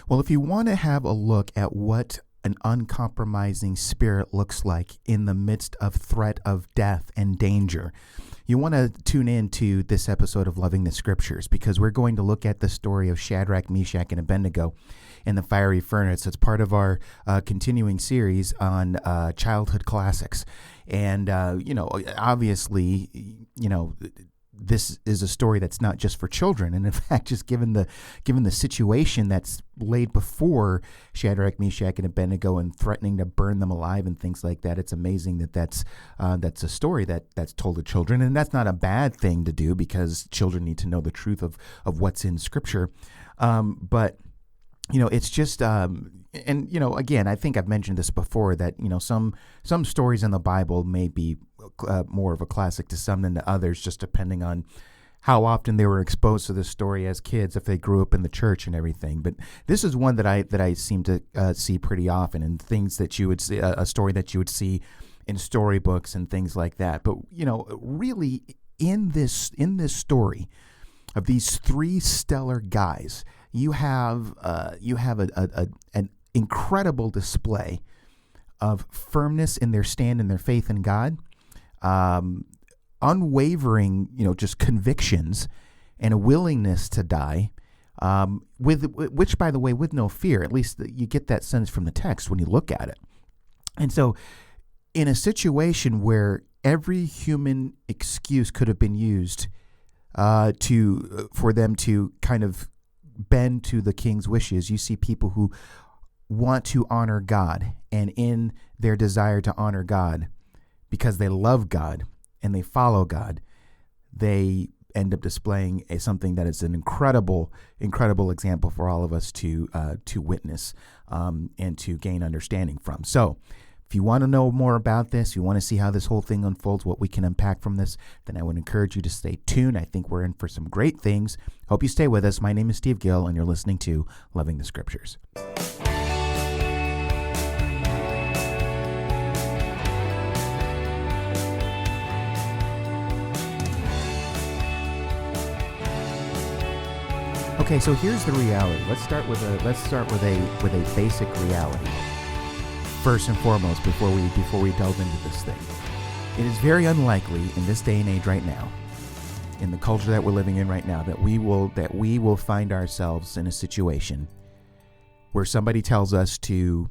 Well, if you want to have a look at what an uncompromising spirit looks like in the midst of threat of death and danger, you want to tune in to this episode of Loving the Scriptures, because we're going to look at the story of Shadrach, Meshach, and Abednego in the fiery furnace. It's part of our continuing series on childhood classics. And, obviously, this is a story that's not just for children. And in fact, just given the situation that's laid before Shadrach, Meshach, and Abednego and threatening to burn them alive and things like that, it's amazing that's a story that's told to children. And that's not a bad thing to do, because children need to know the truth of what's in Scripture. But it's just, again, I think I've mentioned this before, that, some stories in the Bible may be more of a classic to some than to others, just depending on how often they were exposed to this story as kids, if they grew up in the church and everything. But this is one that I seem to see pretty often, and things that you would see, a story that you would see in storybooks and things like that. But, really in this story of these three stellar guys, you have an incredible display of firmness in their stand and their faith in God, unwavering, just convictions, and a willingness to die, which, by the way, with no fear. At least you get that sense from the text when you look at it. And so, in a situation where every human excuse could have been used for them to kind of bend to the king's wishes, you see people who want to honor God, and in their desire to honor God, because they love God and they follow God, they end up displaying something that is an incredible example for all of us to witness and to gain understanding from. So, if you want to know more about this, you want to see how this whole thing unfolds, what we can unpack from this, then I would encourage you to stay tuned. I think we're in for some great things. Hope you stay with us. My name is Steve Gill, and you're listening to Loving the Scriptures. Okay, so here's the reality. Let's start with a basic reality. First and foremost, before we delve into this thing, it is very unlikely in this day and age right now, in the culture that we're living in right now, that we will find ourselves in a situation where somebody tells us to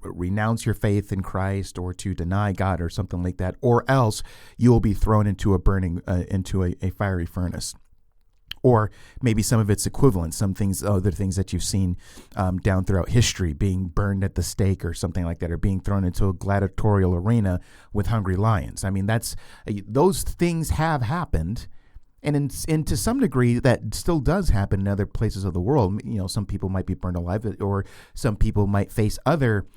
renounce your faith in Christ, or to deny God, or something like that, or else you will be thrown into a fiery furnace. Or maybe some of its equivalent, other things that you've seen down throughout history, being burned at the stake or something like that, or being thrown into a gladiatorial arena with hungry lions. I mean, those things have happened, and to some degree that still does happen in other places of the world. Some people might be burned alive, or some people might face other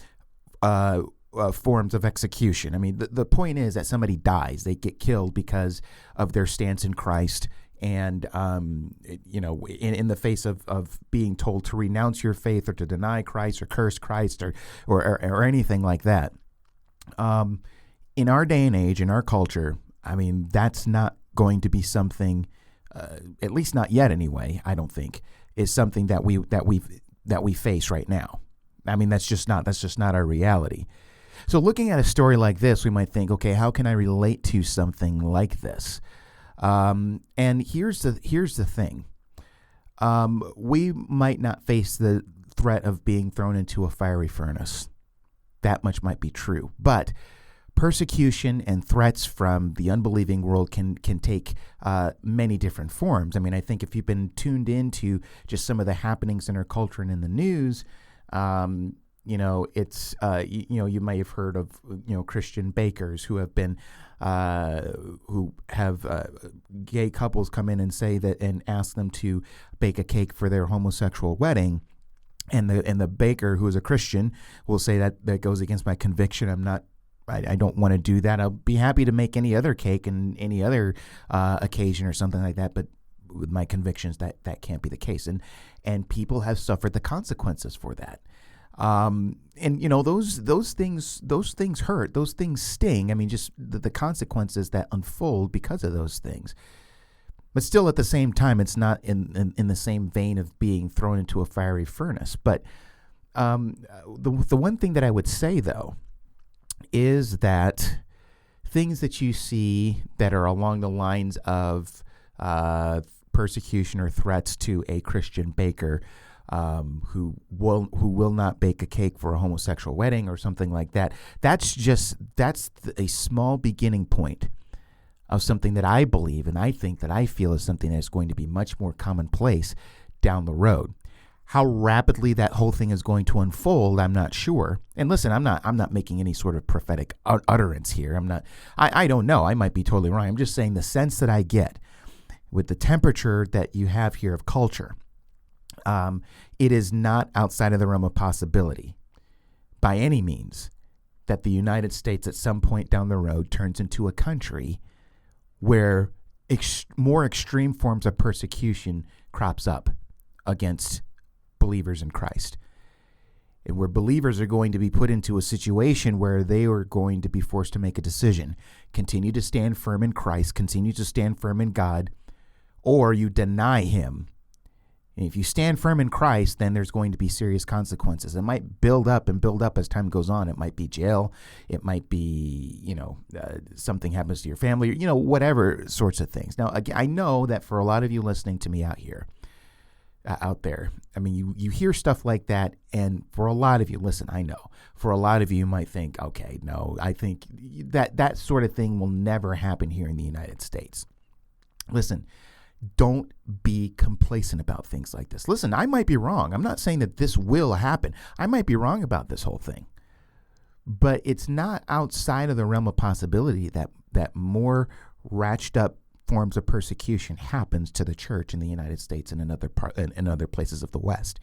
forms of execution. I mean, the point is that somebody dies, they get killed because of their stance in Christ. And, in the face of being told to renounce your faith, or to deny Christ, or curse Christ, or anything like that. In our day and age, in our culture, I mean, that's not going to be something, at least not yet anyway, I don't think, is something that we face right now. I mean, that's just not our reality. So looking at a story like this, we might think, okay, how can I relate to something like this? And here's the thing. We might not face the threat of being thrown into a fiery furnace. That much might be true. But persecution and threats from the unbelieving world can take many different forms. I mean, I think if you've been tuned into just some of the happenings in our culture and in the news, it's you may have heard of Christian bakers who have been gay couples come in and say that, and ask them to bake a cake for their homosexual wedding, and the baker, who is a Christian, will say that goes against my conviction. I don't want to do that. I'll be happy to make any other cake and any other occasion or something like that, but with my convictions, that can't be the case. And people have suffered the consequences for that. Those things hurt, those things sting. I mean, just the consequences that unfold because of those things. But still, at the same time, it's not in the same vein of being thrown into a fiery furnace. But the one thing that I would say, though, is that things that you see that are along the lines of persecution or threats to a Christian baker who will not bake a cake for a homosexual wedding or something like that, that's a small beginning point of something that I believe and I think that I feel is something that's going to be much more commonplace down the road. How rapidly that whole thing is going to unfold, I'm not sure. And listen, I'm not making any sort of prophetic utterance here. I don't know. I might be totally wrong. I'm just saying the sense that I get with the temperature that you have here of culture, it is not outside of the realm of possibility by any means that the United States at some point down the road turns into a country where more extreme forms of persecution crops up against believers in Christ, and where believers are going to be put into a situation where they are going to be forced to make a decision: continue to stand firm in Christ, continue to stand firm in God, or you deny him. And if you stand firm in Christ, then there's going to be serious consequences. It might build up and build up as time goes on. It might be jail. It might be, something happens to your family, whatever sorts of things. Now, again, I know that for a lot of you listening to me out there, I mean, you hear stuff like that. And for a lot of you, listen, I know for a lot of you might think, okay, no, I think that sort of thing will never happen here in the United States. Listen, don't be complacent about things like this. Listen, I might be wrong. I'm not saying that this will happen. I might be wrong about this whole thing. But it's not outside of the realm of possibility that more ratcheted up forms of persecution happens to the church in the United States and in other places of the West.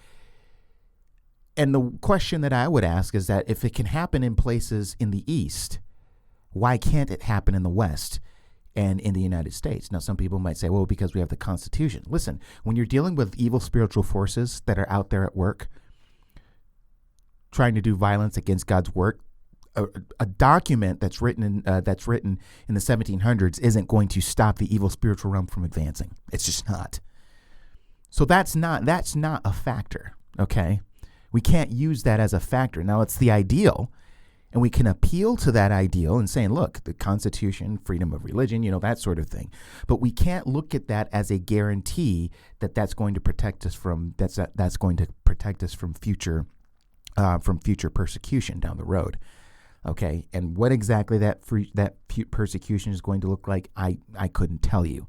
And the question that I would ask is that if it can happen in places in the East, why can't it happen in the West and in the United States? Now, some people might say, well, because we have the Constitution. Listen, when you're dealing with evil spiritual forces that are out there at work, trying to do violence against God's work, a document that's written in the 1700s isn't going to stop the evil spiritual realm from advancing. It's just not. So that's not a factor. Okay, we can't use that as a factor. Now, it's the ideal. And we can appeal to that ideal and saying, look, the Constitution, freedom of religion, that sort of thing. But we can't look at that as a guarantee that that's going to protect us from future persecution down the road. Okay, and what exactly that persecution is going to look like, I couldn't tell you.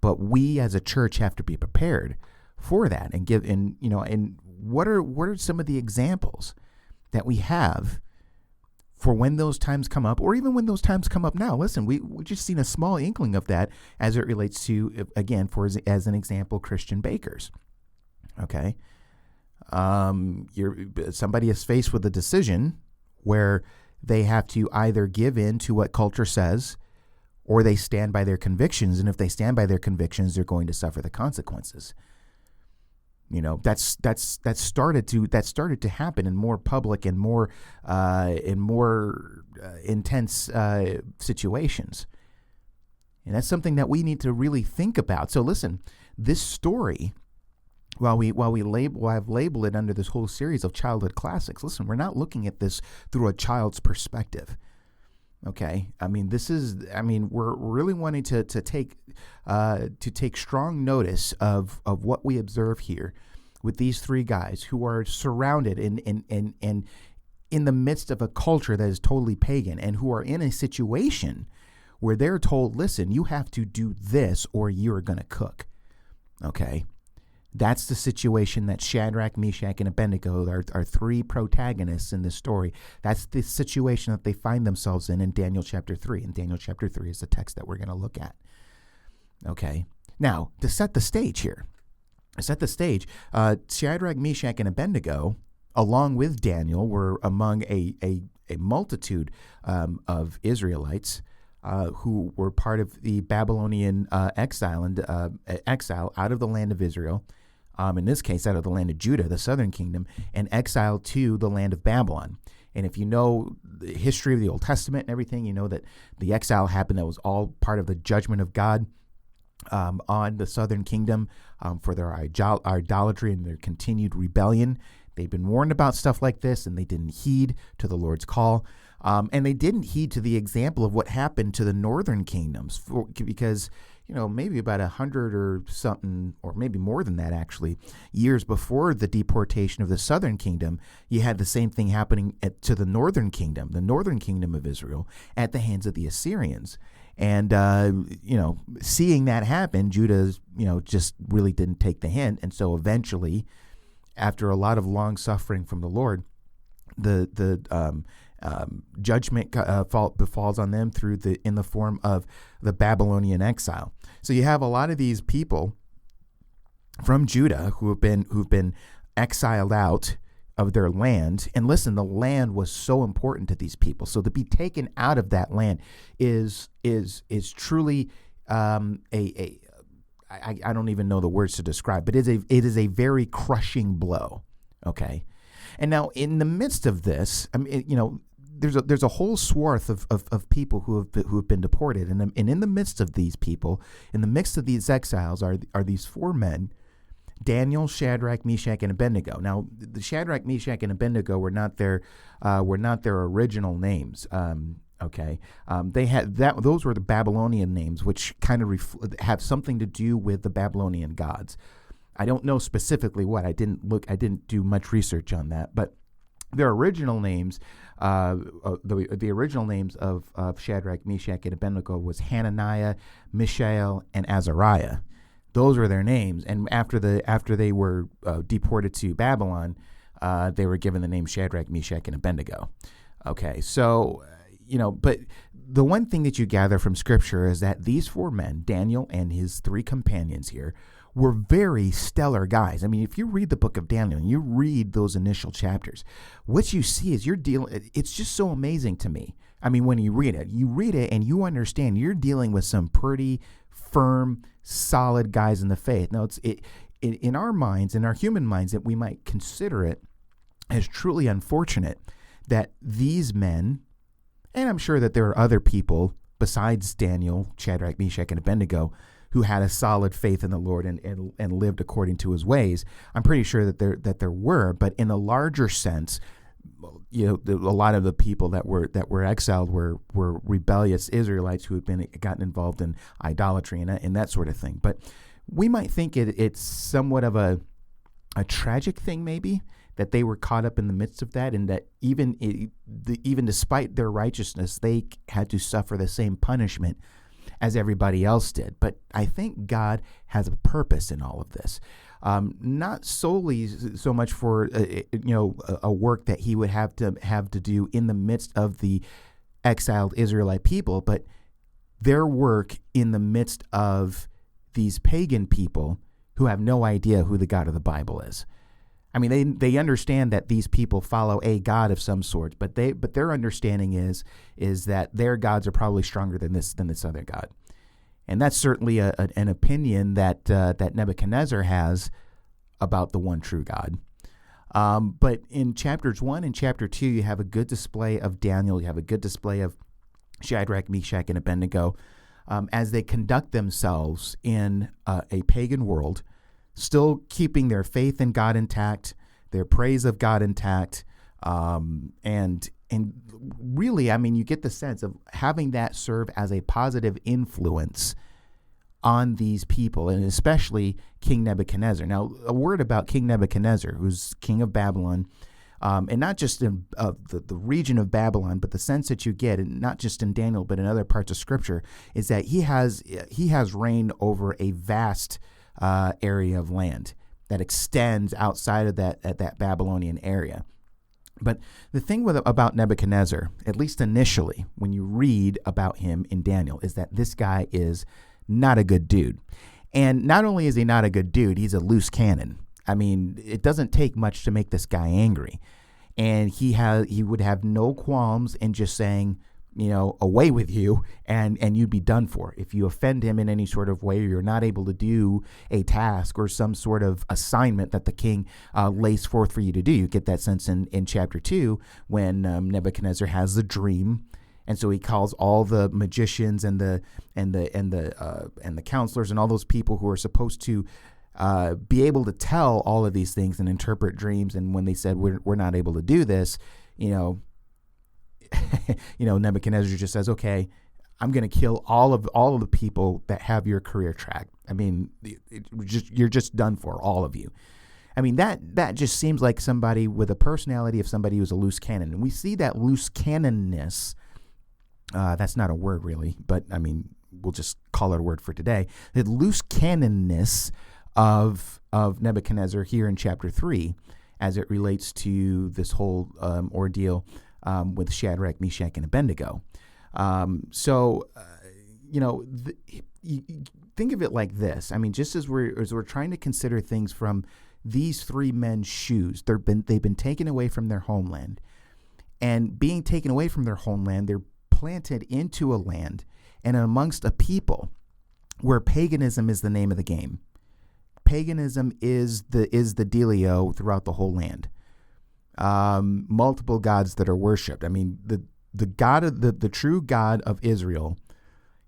But we as a church have to be prepared for that and what are some of the examples that we have for when those times come up, or even when those times come up now. Listen, we just seen a small inkling of that as it relates to, again, as an example, Christian bakers. Okay, somebody is faced with a decision where they have to either give in to what culture says, or they stand by their convictions. And if they stand by their convictions, they're going to suffer the consequences. That's started to happen in more public and more intense situations, and that's something that we need to really think about. So listen, this story, while I've labeled it under this whole series of childhood classics, listen, we're not looking at this through a child's perspective. Okay, I mean, we're really wanting to take strong notice of what we observe here with these three guys who are surrounded in the midst of a culture that is totally pagan, and who are in a situation where they're told, listen, you have to do this or you're going to cook. Okay, that's the situation that Shadrach, Meshach, and Abednego are three protagonists in this story. That's the situation that they find themselves in Daniel chapter 3. And Daniel chapter 3 is the text that we're going to look at. Okay. Now, to set the stage here, Shadrach, Meshach, and Abednego, along with Daniel, were among a multitude of Israelites who were part of the Babylonian exile out of the land of Israel. In this case, out of the land of Judah, the southern kingdom, and exiled to the land of Babylon. And if you know the history of the Old Testament and everything, you know that the exile happened. That was all part of the judgment of God on the southern kingdom for their idolatry and their continued rebellion. They've been warned about stuff like this, and they didn't heed to the Lord's call. And they didn't heed to the example of what happened to the northern kingdoms, because, maybe about 100 or something, or maybe more than that, actually, years before the deportation of the southern kingdom, you had the same thing happening to the northern kingdom of Israel, at the hands of the Assyrians. And, seeing that happen, Judah, just really didn't take the hint. And so eventually, after a lot of long suffering from the Lord, the judgment befalls on them in the form of the Babylonian exile. So you have a lot of these people from Judah who've been exiled out of their land. And listen, the land was so important to these people. So to be taken out of that land is truly I don't even know the words to describe, but it is a very crushing blow. Okay. And now in the midst of this, there's a whole swath of people who have been deported, and in the midst of these people, in the midst of these exiles, are these four men: Daniel, Shadrach, Meshach, and Abednego. Now, the Shadrach, Meshach, and Abednego were not their original names. They had that; those were the Babylonian names, which kind of have something to do with the Babylonian gods. I don't know specifically what. I didn't do much research on that, but their original names, the original names of Shadrach, Meshach, and Abednego was Hananiah, Mishael, and Azariah. Those were their names, and after they were deported to Babylon, they were given the name Shadrach, Meshach, and Abednego. Okay, so but the one thing that you gather from Scripture is that these four men, Daniel and his three companions here, were very stellar guys. I mean, if you read the book of Daniel and you read those initial chapters, what you see is it's just so amazing to me. I mean, when you read it and you understand you're dealing with some pretty firm, solid guys in the faith. Now, in our minds, in our human minds, that we might consider it as truly unfortunate that these men, and I'm sure that there are other people besides Daniel, Shadrach, Meshach, and Abednego, who had a solid faith in the Lord and lived according to his ways. I'm pretty sure that there were, but in a larger sense, a lot of the people that were exiled were rebellious Israelites who had gotten involved in idolatry and that sort of thing. But we might think it's somewhat of a tragic thing, maybe, that they were caught up in the midst of that, and that even despite their righteousness, they had to suffer the same punishment as everybody else did. But I think God has a purpose in all of this, not solely so much for a work that He would have to do in the midst of the exiled Israelite people, but their work in the midst of these pagan people who have no idea who the God of the Bible is. I mean, they understand that these people follow a God of some sort, but their understanding is that their gods are probably stronger than this other God, and that's certainly an opinion that Nebuchadnezzar has about the one true God. But in chapters 1 and chapter 2, you have a good display of Daniel. You have a good display of Shadrach, Meshach, and Abednego as they conduct themselves in a pagan world, still keeping their faith in God intact, their praise of God intact, and really, I mean, you get the sense of having that serve as a positive influence on these people, and especially King Nebuchadnezzar. Now, a word about King Nebuchadnezzar, who's king of Babylon, and not just in the region of Babylon, but the sense that you get, and not just in Daniel, but in other parts of Scripture, is that he has reigned over a vast area of land that extends outside of that Babylonian area. But the thing about Nebuchadnezzar, at least initially, when you read about him in Daniel, is that this guy is not a good dude. And not only is he not a good dude, he's a loose cannon. I mean, it doesn't take much to make this guy angry. And he would have no qualms in just saying, away with you, and you'd be done for. If you offend him in any sort of way, or you're not able to do a task or some sort of assignment that the king lays forth for you to do. You get that sense in chapter 2 when Nebuchadnezzar has the dream, And so he calls all the magicians and the counselors and all those people who are supposed to be able to tell all of these things and interpret dreams. And when they said we're not able to do this, Nebuchadnezzar just says, okay, I'm going to kill all of the people that have your career track. I mean, you're just done for, all of you. I mean, that just seems like somebody with a personality of somebody who's a loose cannon. And we see that loose cannonness. That's not a word really, but I mean, we'll just call it a word for today. The loose cannonness of Nebuchadnezzar here in chapter 3 as it relates to this whole ordeal with Shadrach, Meshach, and Abednego. Think of it like this. I mean, just as we're trying to consider things from these three men's shoes, they've been taken away from their homeland, and being taken away from their homeland, they're planted into a land and amongst a people where paganism is the name of the game. Paganism is the dealio throughout the whole land. Multiple gods that are worshipped. I mean, the God of the true God of Israel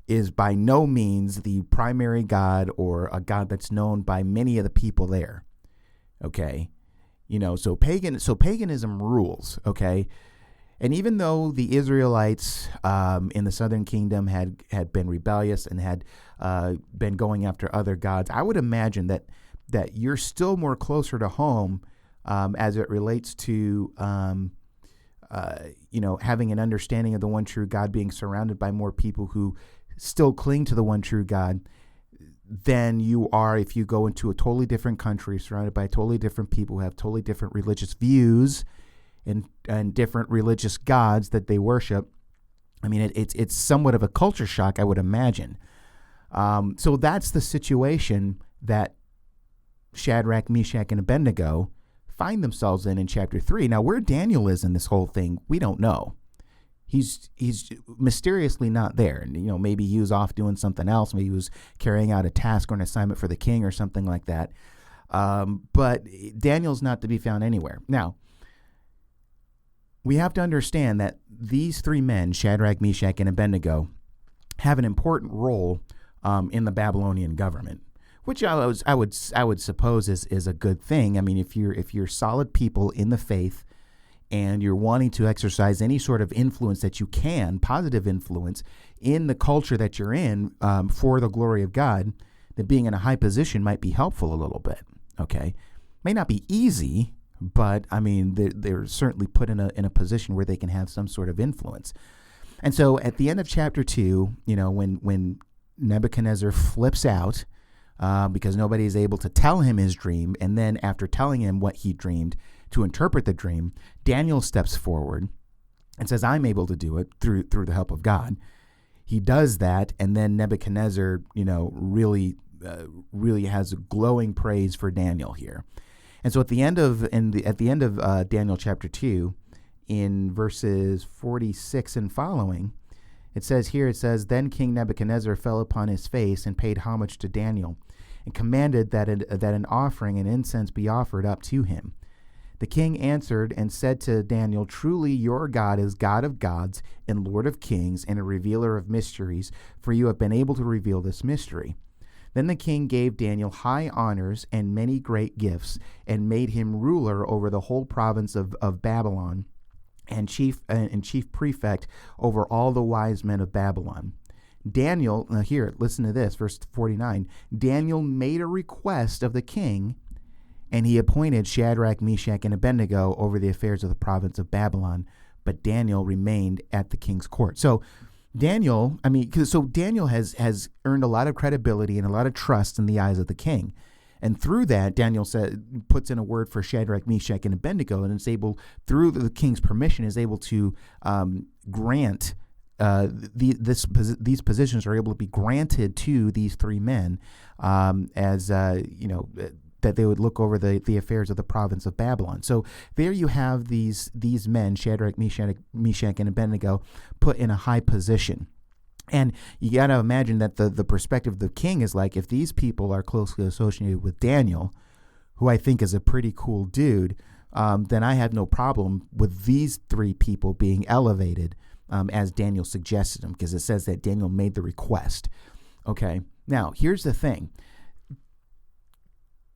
is by no means the primary God or a God that's known by many of the people there. Okay. So paganism rules. Okay. And even though the Israelites in the southern kingdom had been rebellious and had been going after other gods, I would imagine that you're still more closer to home as it relates to having an understanding of the one true God, being surrounded by more people who still cling to the one true God than you are if you go into a totally different country surrounded by totally different people who have totally different religious views and different religious gods that they worship. I mean, it's somewhat of a culture shock, I would imagine. So that's the situation that Shadrach, Meshach, and Abednego find themselves in chapter 3. Now, where Daniel is in this whole thing, we don't know. He's mysteriously not there. And, maybe he was off doing something else. Maybe he was carrying out a task or an assignment for the king or something like that. But Daniel's not to be found anywhere. Now, we have to understand that these three men, Shadrach, Meshach, and Abednego, have an important role in the Babylonian government, which I would suppose is a good thing. I mean, if you're solid people in the faith and you're wanting to exercise any sort of influence that you can, positive influence in the culture that you're in for the glory of God, then being in a high position might be helpful a little bit. Okay, may not be easy, but I mean they're certainly put in a position where they can have some sort of influence. And so at the end of chapter 2, when Nebuchadnezzar flips out because nobody is able to tell him his dream, and then after telling him what he dreamed to interpret the dream, Daniel steps forward and says, I'm able to do it through the help of God. He does that, and then Nebuchadnezzar, really has glowing praise for Daniel here. And so at the end of Daniel chapter 2, in verses 46 and following, it says, then King Nebuchadnezzar fell upon his face and paid homage to Daniel, and commanded that an offering and incense be offered up to him. The king answered and said to Daniel, truly your God is God of gods and Lord of kings and a revealer of mysteries, for you have been able to reveal this mystery. Then the king gave Daniel high honors and many great gifts, and made him ruler over the whole province of Babylon, and chief prefect over all the wise men of Babylon. Daniel, here, listen to this, verse 49. Daniel made a request of the king, and he appointed Shadrach, Meshach, and Abednego over the affairs of the province of Babylon. But Daniel remained at the king's court. So Daniel has earned a lot of credibility and a lot of trust in the eyes of the king. And through that, Daniel puts in a word for Shadrach, Meshach, and Abednego, and is able, through the king's permission, is able to grant these positions are able to be granted to these three men that they would look over the affairs of the province of Babylon. So there you have these men, Shadrach, Meshach, and Abednego, put in a high position. And you got to imagine that the perspective of the king is like, if these people are closely associated with Daniel, who I think is a pretty cool dude, then I have no problem with these three people being elevated as Daniel suggested him, because it says that Daniel made the request. Okay, now here's the thing.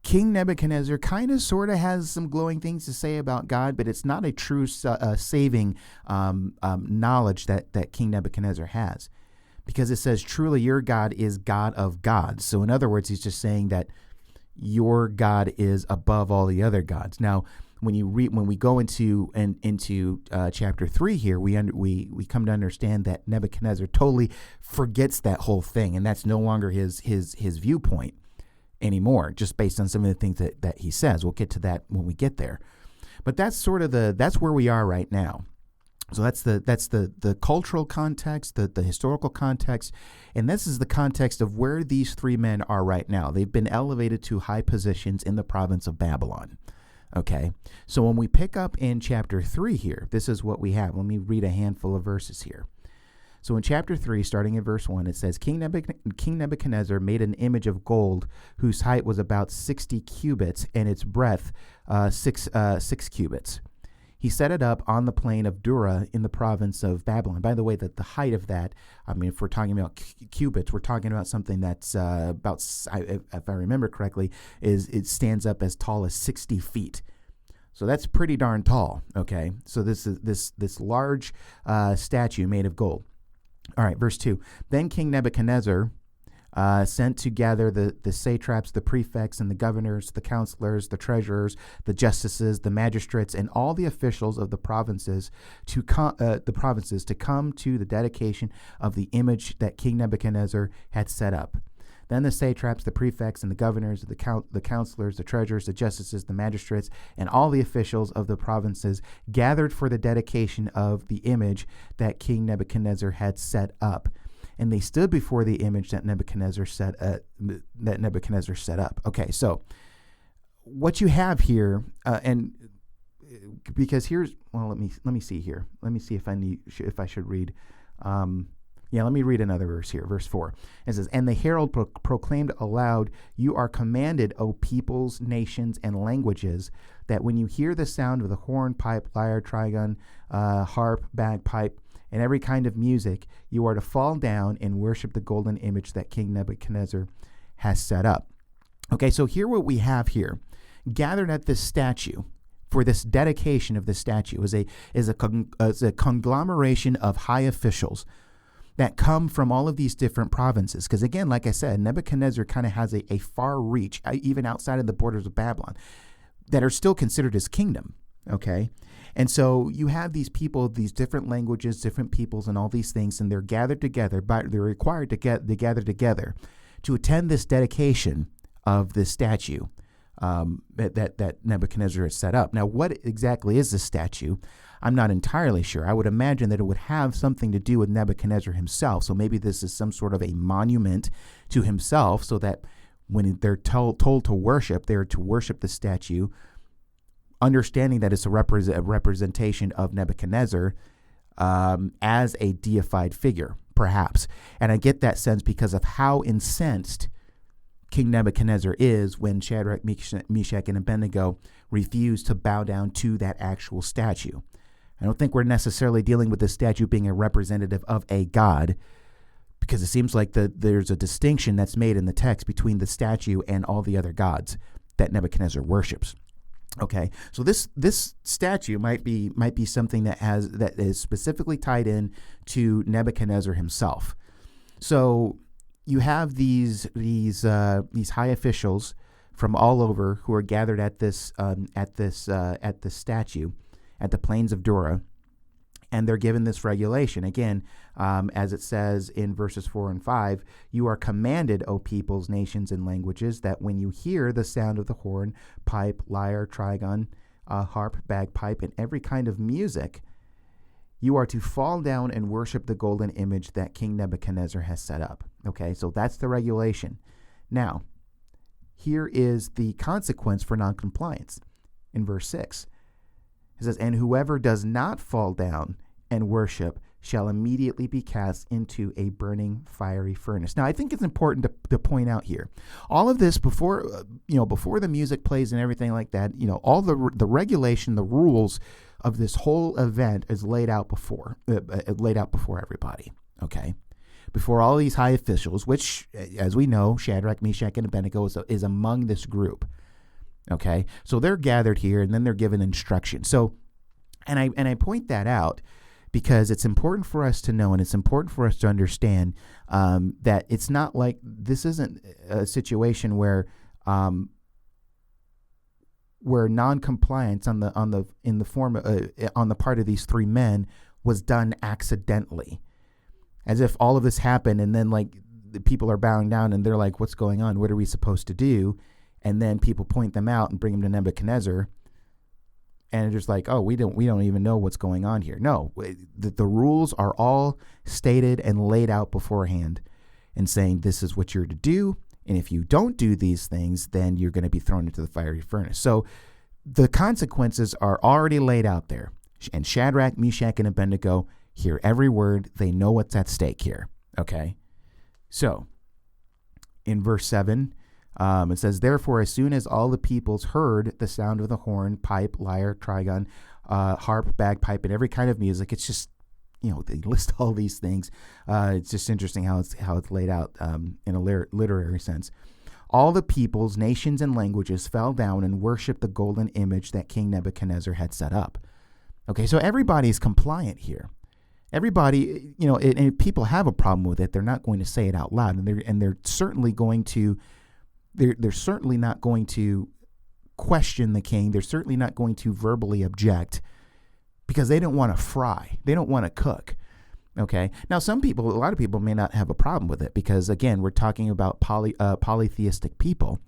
King Nebuchadnezzar kind of sort of has some glowing things to say about God, but it's not a true saving knowledge that King Nebuchadnezzar has, because it says, truly your God is God of gods. So in other words, he's just saying that your God is above all the other gods. Now, when we go into chapter 3 here, we come to understand that Nebuchadnezzar totally forgets that whole thing, and that's no longer his viewpoint anymore, just based on some of the things that he says. We'll get to that when we get there. But that's where we are right now. So that's the cultural context, the historical context, and this is the context of where these three men are right now. They've been elevated to high positions in the province of Babylon. Okay, so when we pick up in chapter 3 here, this is what we have. Let me read a handful of verses here. So in chapter 3, starting in verse 1, it says, King Nebuchadnezzar made an image of gold whose height was about 60 cubits and its breadth 6 cubits. He set it up on the plain of Dura in the province of Babylon. By the way, the height of that, I mean, if we're talking about cubits, we're talking about something that's about, if I remember correctly, it stands up as tall as 60 feet. So that's pretty darn tall, okay? So this is this large statue made of gold. All right, verse 2. Then King Nebuchadnezzar sent together the satraps, the prefects, and the governors, the counselors, the treasurers, the justices, the magistrates, and all the officials of the provinces to come to the dedication of the image that King Nebuchadnezzar had set up. Then the satraps, the prefects, and the governors, the counselors, the treasurers, the justices, the magistrates, and all the officials of the provinces gathered for the dedication of the image that King Nebuchadnezzar had set up. And they stood before the image that Nebuchadnezzar set up. Okay, so what you have here, and because here's, well, let me see here. Let me see if I should read. Let me read another verse here, verse 4. It says, and the herald proclaimed aloud, you are commanded, O peoples, nations, and languages, that when you hear the sound of the horn, pipe, lyre, trigon, harp, bagpipe, and every kind of music, you are to fall down and worship the golden image that King Nebuchadnezzar has set up. Okay, so here what we have here, gathered at this statue, for this dedication of this statue, is a conglomeration of high officials that come from all of these different provinces. Because again, like I said, Nebuchadnezzar kind of has a far reach, even outside of the borders of Babylon, that are still considered his kingdom, okay? And so you have these people, these different languages, different peoples, and all they're gathered together, but they're required to gather together to attend this dedication of this statue that Nebuchadnezzar has set up. Now, what exactly is this statue? I'm not entirely sure. I would imagine that it would have something to do with Nebuchadnezzar himself. So maybe this is some sort of a monument to himself, so that when they're told to worship, they're to worship the statue, understanding that it's a representation of Nebuchadnezzar as a deified figure, perhaps. And I get that sense because of how incensed King Nebuchadnezzar is when Shadrach, Meshach, and Abednego refuse to bow down to that actual statue. I don't think we're necessarily dealing with the statue being a representative of a god, because it seems like there's a distinction that's made in the text between the statue and all the other gods that Nebuchadnezzar worships. Okay, so this statue might be something that is specifically tied in to Nebuchadnezzar himself. So you have these high officials from all over who are gathered at this statue at the plains of Dura, and they're given this regulation. Again, as it says in verses 4 and 5, you are commanded, O peoples, nations, and languages, that when you hear the sound of the horn, pipe, lyre, trigon, harp, bagpipe, and every kind of music, you are to fall down and worship the golden image that King Nebuchadnezzar has set up. Okay, so that's the regulation. Now, here is the consequence for noncompliance in verse 6. It says, and whoever does not fall down and worship shall immediately be cast into a burning fiery furnace. Now, I think it's important to point out here, all of this before the music plays and everything like that, all the regulation, the rules of this whole event is laid out before everybody. Okay, before all these high officials, which, as we know, Shadrach, Meshach, and Abednego is among this group. Okay, so they're gathered here, and then they're given instruction. So, and I point that out because it's important for us to know, and it's important for us to understand that it's not like this isn't a situation where non-compliance on the part of these three men was done accidentally, as if all of this happened and then like the people are bowing down and they're like, "What's going on? What are we supposed to do?" And then people point them out and bring them to Nebuchadnezzar, and it's just like, "Oh, we don't even know what's going on here." No, the rules are all stated and laid out beforehand, and saying this is what you're to do. And if you don't do these things, then you're going to be thrown into the fiery furnace. So the consequences are already laid out there. And Shadrach, Meshach, and Abednego hear every word. They know what's at stake here. Okay? So in verse 7, it says, "Therefore, as soon as all the peoples heard the sound of the horn, pipe, lyre, trigon, harp, bagpipe, and every kind of music," it's just, they list all these things. It's just interesting how it's laid out in a literary sense. "All the peoples, nations, and languages fell down and worshipped the golden image that King Nebuchadnezzar had set up." Okay, so everybody's compliant here. Everybody, and if people have a problem with it, they're not going to say it out loud, and they're certainly going to, they're certainly not going to question the king. They're certainly not going to verbally object, because they don't want to fry. They don't want to cook. Okay. Now, a lot of people may not have a problem with it because, again, we're talking about polytheistic people.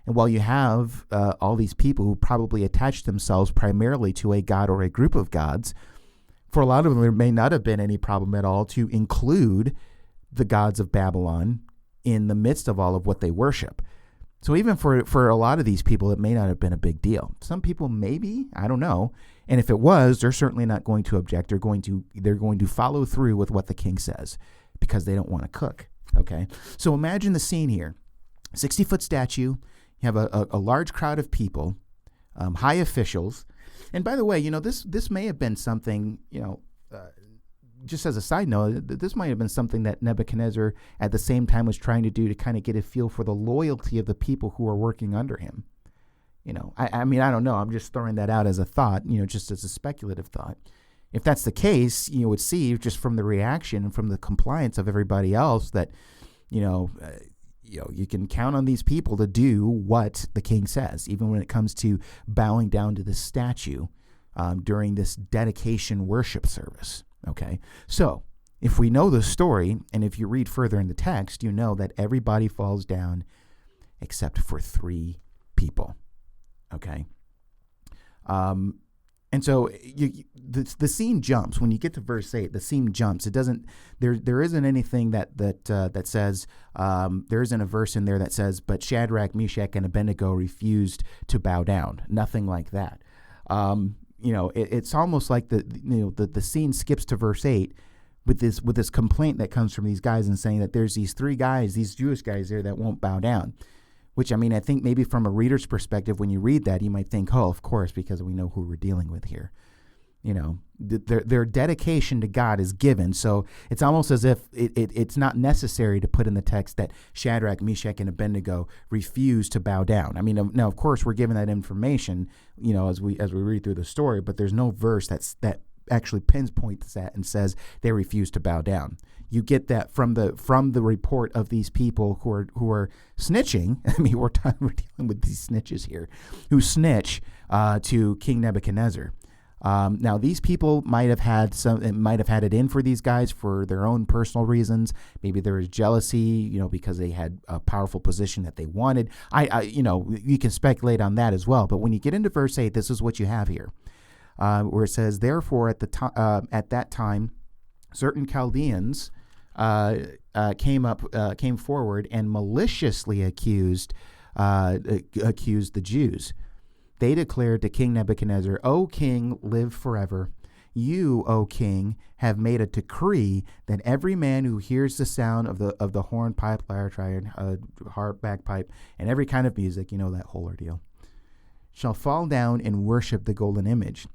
And while you have all these people who probably attach themselves primarily to a god or a group of gods, for a lot of them, there may not have been any problem at all to include the gods of Babylon in the midst of all of what they worship. So even for a lot of these people, it may not have been a big deal. Some people maybe, I don't know. And if it was, they're certainly not going to object. They're going to follow through with what the king says because they don't want to cook. Okay. So imagine the scene here: 60-foot statue. You have a large crowd of people, high officials. And by the way, this may have been something, just as a side note, this might have been something that Nebuchadnezzar at the same time was trying to do to kind of get a feel for the loyalty of the people who are working under him. I mean, I don't know. I'm just throwing that out as a thought, just as a speculative thought. If that's the case, you would see just from the reaction and from the compliance of everybody else that, you can count on these people to do what the king says, even when it comes to bowing down to the statue during this dedication worship service. Okay, so if we know the story, and if you read further in the text, you know that everybody falls down except for three people. Okay, and so the scene jumps when you get to verse 8. The scene jumps. It doesn't. There isn't anything that says. There isn't a verse in there that says, "But Shadrach, Meshach, and Abednego refused to bow down." Nothing like that. It's almost like the scene skips to verse 8 with this complaint that comes from these guys and saying that there's these three guys, these Jewish guys there that won't bow down. Which, I mean, I think maybe from a reader's perspective, when you read that, you might think, "Oh, of course, because we know who we're dealing with here." Their dedication to God is given. So it's almost as if it's not necessary to put in the text that Shadrach, Meshach, and Abednego refused to bow down. I mean, now, of course, we're given that information, as we read through the story, but there's no verse that actually pinpoints that and says they refused to bow down. You get that from the report of these people who are snitching. I mean, we're dealing with these snitches here, who snitch to King Nebuchadnezzar. Now, these people might have had it in for these guys for their own personal reasons. Maybe there was jealousy, because they had a powerful position that they wanted. You can speculate on that as well. But when you get into verse 8, this is what you have here, where it says, "Therefore, at that time, certain Chaldeans came forward and maliciously accused the Jews. They declared to King Nebuchadnezzar, 'O king, live forever. You, O king, have made a decree that every man who hears the sound of the horn, pipe, lyre, triad, harp, bagpipe, and every kind of music,'" that whole ordeal, "'shall fall down and worship the golden image.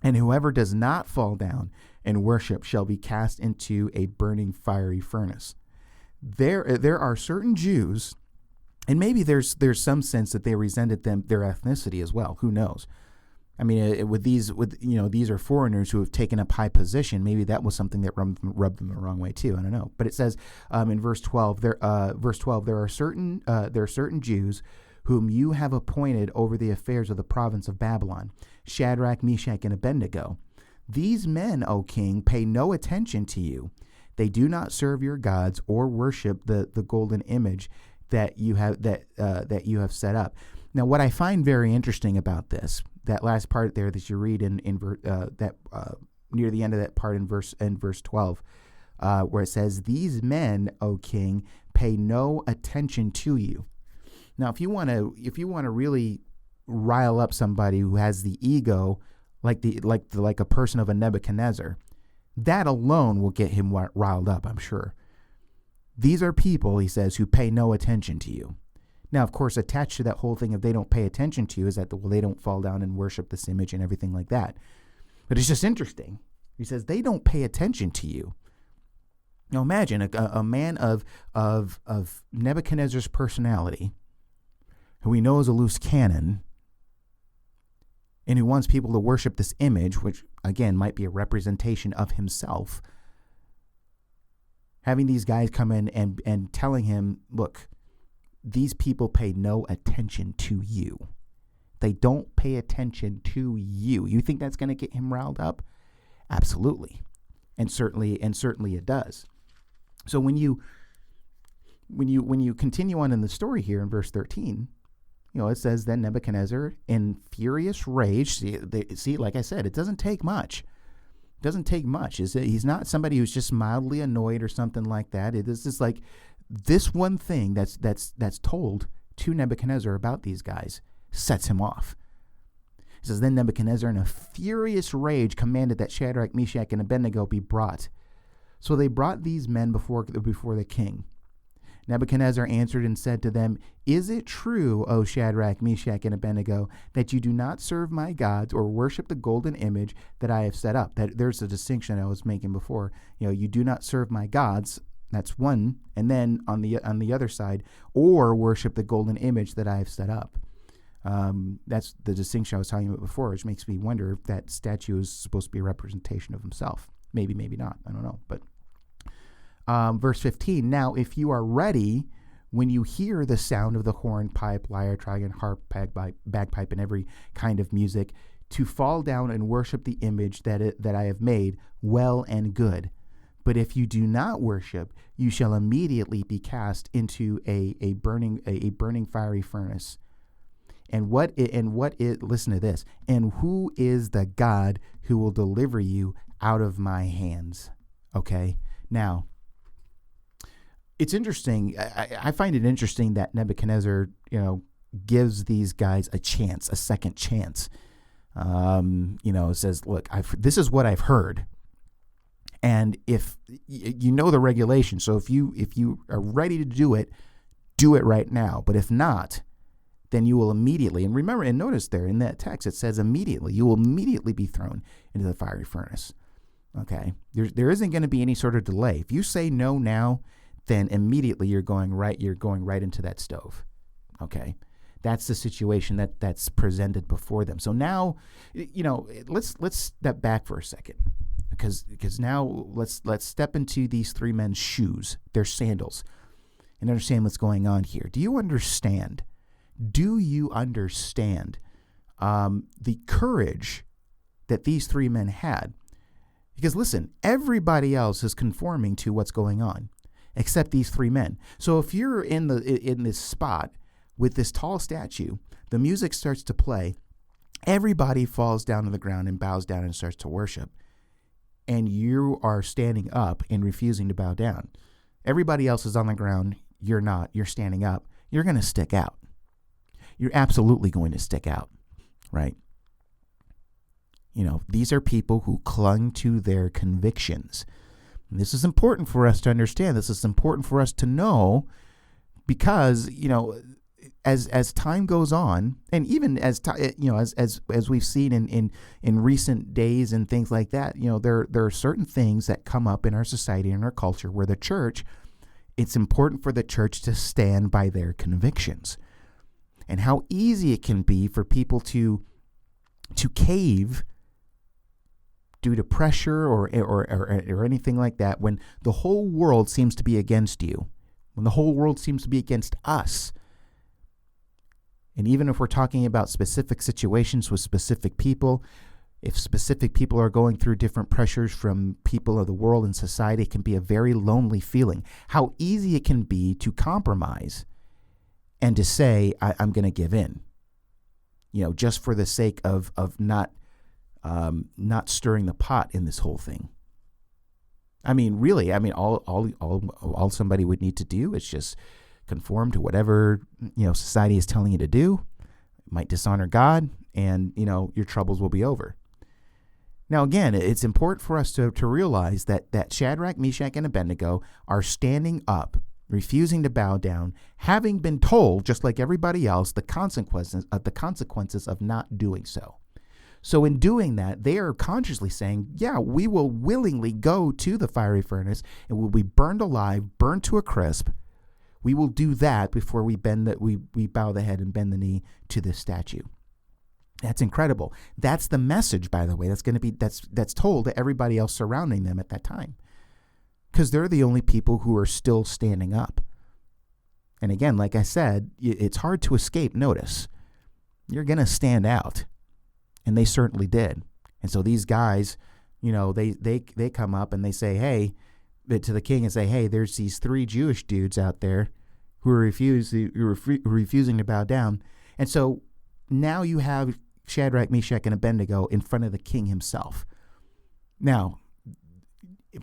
And whoever does not fall down and worship shall be cast into a burning fiery furnace. There are certain Jews, and maybe there's some sense that they resented their ethnicity as well. Who knows? I mean, these are foreigners who have taken up high position. Maybe that was something that rubbed them the wrong way too. I don't know. But it says in verse 12, there are certain Jews whom you have appointed over the affairs of the province of Babylon, Shadrach, Meshach, and Abednego. These men, O king, pay no attention to you. They do not serve your gods or worship the golden image that you have set up. Now, what I find very interesting about this, that last part there that you read near the end of that part in verse 12, where it says, "These men, O king, pay no attention to you." Now, if you want to really rile up somebody who has the ego, like a person of a Nebuchadnezzar, that alone will get him riled up, I'm sure. These are people, he says, who pay no attention to you. Now, of course, attached to that whole thing, if they don't pay attention to you, is that they don't fall down and worship this image and everything like that. But it's just interesting. He says they don't pay attention to you. Now, imagine a man of Nebuchadnezzar's personality, who he knows is a loose cannon, and who wants people to worship this image, which, again, might be a representation of himself. Having these guys come in and telling him, look, these people pay no attention to you. They don't pay attention to you. You think that's going to get him riled up? Absolutely. And certainly it does. So when you continue on in the story here in verse 13, it says, then Nebuchadnezzar, in furious rage, see, like I said, it doesn't take much. It doesn't take much. He's not somebody who's just mildly annoyed or something like that. It is just like this one thing that's told to Nebuchadnezzar about these guys sets him off. It says, then Nebuchadnezzar, in a furious rage, commanded that Shadrach, Meshach, and Abednego be brought. So they brought these men before the king. Nebuchadnezzar answered and said to them, is it true, O Shadrach, Meshach, and Abednego, that you do not serve my gods or worship the golden image that I have set up? There's a distinction I was making before. You do not serve my gods. That's one. And then on the other side, or worship the golden image that I have set up. That's the distinction I was talking about before, which makes me wonder if that statue is supposed to be a representation of himself. Maybe, maybe not. I don't know. But verse 15, now if you are ready, when you hear the sound of the horn, pipe, lyre, trigon, harp, bagpipe, and every kind of music, to fall down and worship the image that I have made, well and good. But if you do not worship, you shall immediately be cast into a burning fiery furnace. Listen to this. And who is the God who will deliver you out of my hands? Okay. Now, it's interesting. I find it interesting that Nebuchadnezzar, gives these guys a second chance. It says, look, this is what I've heard. And if you know the regulation, so if you are ready to do it right now. But if not, then you will immediately, and remember, and notice there in that text, it says immediately, you will immediately be thrown into the fiery furnace. Okay. There isn't going to be any sort of delay. If you say no now, then immediately you're going right into that stove. Okay. That's the situation that's presented before them. So now, let's step back for a second, because now let's step into these three men's shoes, their sandals, and understand what's going on here. Do you understand the courage that these three men had? Because listen, everybody else is conforming to what's going on, except these three men. So if you're in this spot with this tall statue, the music starts to play, everybody falls down to the ground and bows down and starts to worship. And you are standing up and refusing to bow down. Everybody else is on the ground. You're not. You're standing up. You're going to stick out. You're absolutely going to stick out, right? These are people who clung to their convictions. And this is important for us to understand. This is important for us to know because, as time goes on, and even as we've seen in recent days and things like that, there are certain things that come up in our society and our culture where it's important for the church to stand by their convictions, and how easy it can be for people to cave due to pressure or anything like that, when the whole world seems to be against you, when the whole world seems to be against us. And even if we're talking about specific situations with specific people, if specific people are going through different pressures from people of the world and society, it can be a very lonely feeling. How easy it can be to compromise and to say, I'm going to give in, just for the sake of not stirring the pot in this whole thing. I mean, really, all somebody would need to do is just conform to whatever, society is telling you to do. It might dishonor God, and, your troubles will be over. Now, again, it's important for us to realize that Shadrach, Meshach, and Abednego are standing up, refusing to bow down, having been told, just like everybody else, the consequences of not doing so. So in doing that, they are consciously saying, yeah, we will willingly go to the fiery furnace and will be burned alive, burned to a crisp. We will do that before we bow the head and bend the knee to this statue. That's incredible. That's the message, by the way, that's told to everybody else surrounding them at that time, because they're the only people who are still standing up. And again, like I said, it's hard to escape notice. You're going to stand out. And they certainly did. And so these guys, they come up and they say, hey, to the king and say, hey, there's these 3 Jewish dudes out there who are refusing to bow down. And so now you have Shadrach, Meshach, and Abednego in front of the king himself. Now,